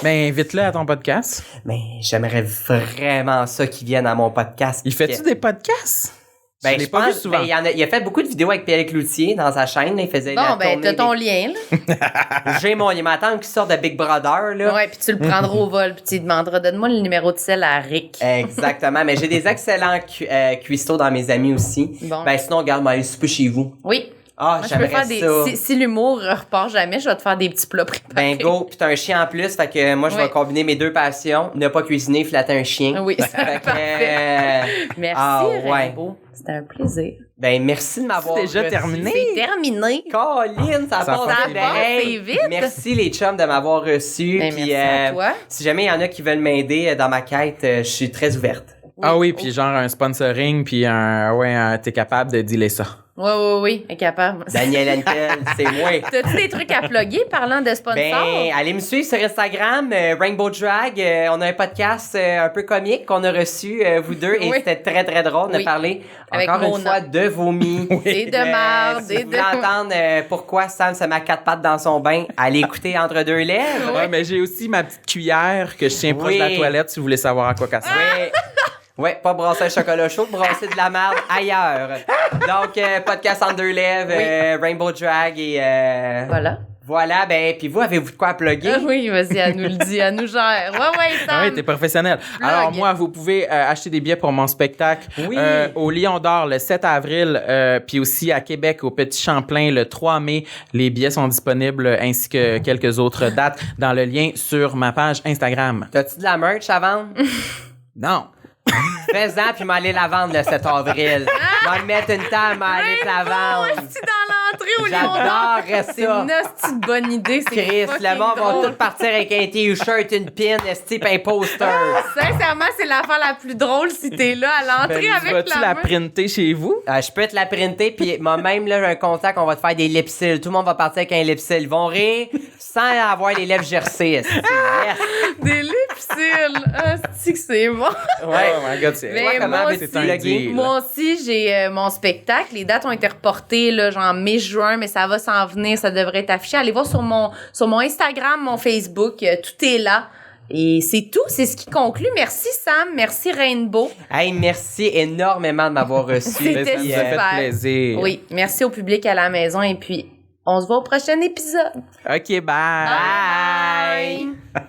Ben, invite-le à ton podcast.
mais j'aimerais vraiment ça qu'il vienne à mon podcast.
Il fait-tu des podcasts?
Ben,
je l'ai
je
pas vu
pense,
souvent.
ben, il a fait beaucoup de vidéos avec Pierre Cloutier dans sa chaîne. Il faisait la
Bon, ben,
tournée
t'as ton lien, là.
J'ai mon... Il m'attend qui sort de Big Brother, là.
Ouais, puis tu le prendras au vol, puis tu lui demanderas, donne-moi le numéro de sel à Rick.
Exactement. Mais j'ai des excellents cuistots dans mes amis aussi.
Bon.
Ben, sinon, regarde, m'aller souper chez vous.
Oui.
Ah,
Moi, je peux
j'aimerais
faire
ça.
si l'humour repart jamais, je vais te faire des petits plats préparés.
Ben, go. Puis t'as un chien en plus. Fait que moi, je vais
Oui.
combiner mes deux passions. Ne pas cuisiner, flatter un chien.
Oui, c'est
Fait que,
parfait. Merci,
ah, ouais.
Rainbow. C'était un plaisir.
ben, merci de m'avoir
C'est déjà
reçu.
terminé.
C'est terminé.
Colline, ça
Ça
passe
passe
bien.
assez vite.
Merci les chums de m'avoir reçu.
Ben,
Puis,
merci à toi.
si jamais il y en a qui veulent m'aider dans ma quête, je suis très ouverte.
Ah oui, puis genre un sponsoring, puis t'es capable de dealer ça.
Oui, incapable.
Daniel Henkel, c'est moi.
T'as-tu des trucs à plugger parlant de sponsors?
Ben, allez me suivre sur Instagram, Rainbow Drag. On a un podcast un peu comique qu'on a reçu, vous deux, et
Oui.
c'était très, très drôle. On a
Oui.
parlé
Avec
encore une
Mona.
fois de vomi.
Et de marde,
Si
et
vous
de...
voulez entendre pourquoi Sam se met à 4 pattes dans son bain, allez écouter Entre deux lèvres.
Ouais, mais j'ai aussi ma petite cuillère que je tiens proche
Oui.
de la toilette si vous voulez savoir à quoi qu'elle sert.
Ouais. Ouais, pas brasser un chocolat chaud, brasser de la merde ailleurs. Donc, podcast Entre deux lèvres, Rainbow Drag et...
Voilà.
Voilà, ben, puis vous, avez-vous de quoi à plugger?
Ah oui, vas-y, elle nous le dit, elle nous gère. Ouais,
Ah
Sam.
oui, t'es professionnel.
Plug.
Alors moi, vous pouvez acheter des billets pour mon spectacle
Oui.
au Lion d'Or le 7 avril, puis aussi à Québec au Petit Champlain le 3 mai. Les billets sont disponibles ainsi que quelques autres dates dans le lien sur ma page Instagram.
T'as-tu de la merch à vendre?
Non.
Fais-en, puis m'aller la vendre le 7 avril. M'en mettre une table, m'aller te la vendre.
Hostie dans l'entrée au Lion d'Or.
J'adorerais
C'est
ça.
une hostie de bonne idée, c'est
Chris,
fucking
le monde va
drôle.
tout partir avec un t-shirt, une pin, esti, pis un poster.
Sincèrement, c'est l'affaire la plus drôle si t'es là à l'entrée avec
Vas-tu la
main.
printer chez vous?
Je peux te la printer, puis moi-même, là, j'ai un contact, on va te faire des lipsils. Tout le monde va partir avec un lipsil. Ils vont rire sans avoir les lèvres gercées, esti. Yes.
Des lipsils. Hostie que c'est bon.
Ouais.
Oh my God, c'est
Mais
Toi, comment
moi
veux-tu
aussi,
un
le
deal.
Moi aussi, j'ai mon spectacle. Les dates ont été reportées là, genre mai-juin, mais ça va s'en venir. Ça devrait être affiché. Allez voir sur mon Instagram, mon Facebook. Tout est là. Et c'est tout. C'est ce qui conclut. Merci, Sam. Merci, Rainbow.
Hey, merci énormément de m'avoir reçu.
C'était
Ça nous a fait
super.
plaisir.
Oui. Merci au public à la maison. Et puis, on se voit au prochain épisode.
OK, bye.
Bye.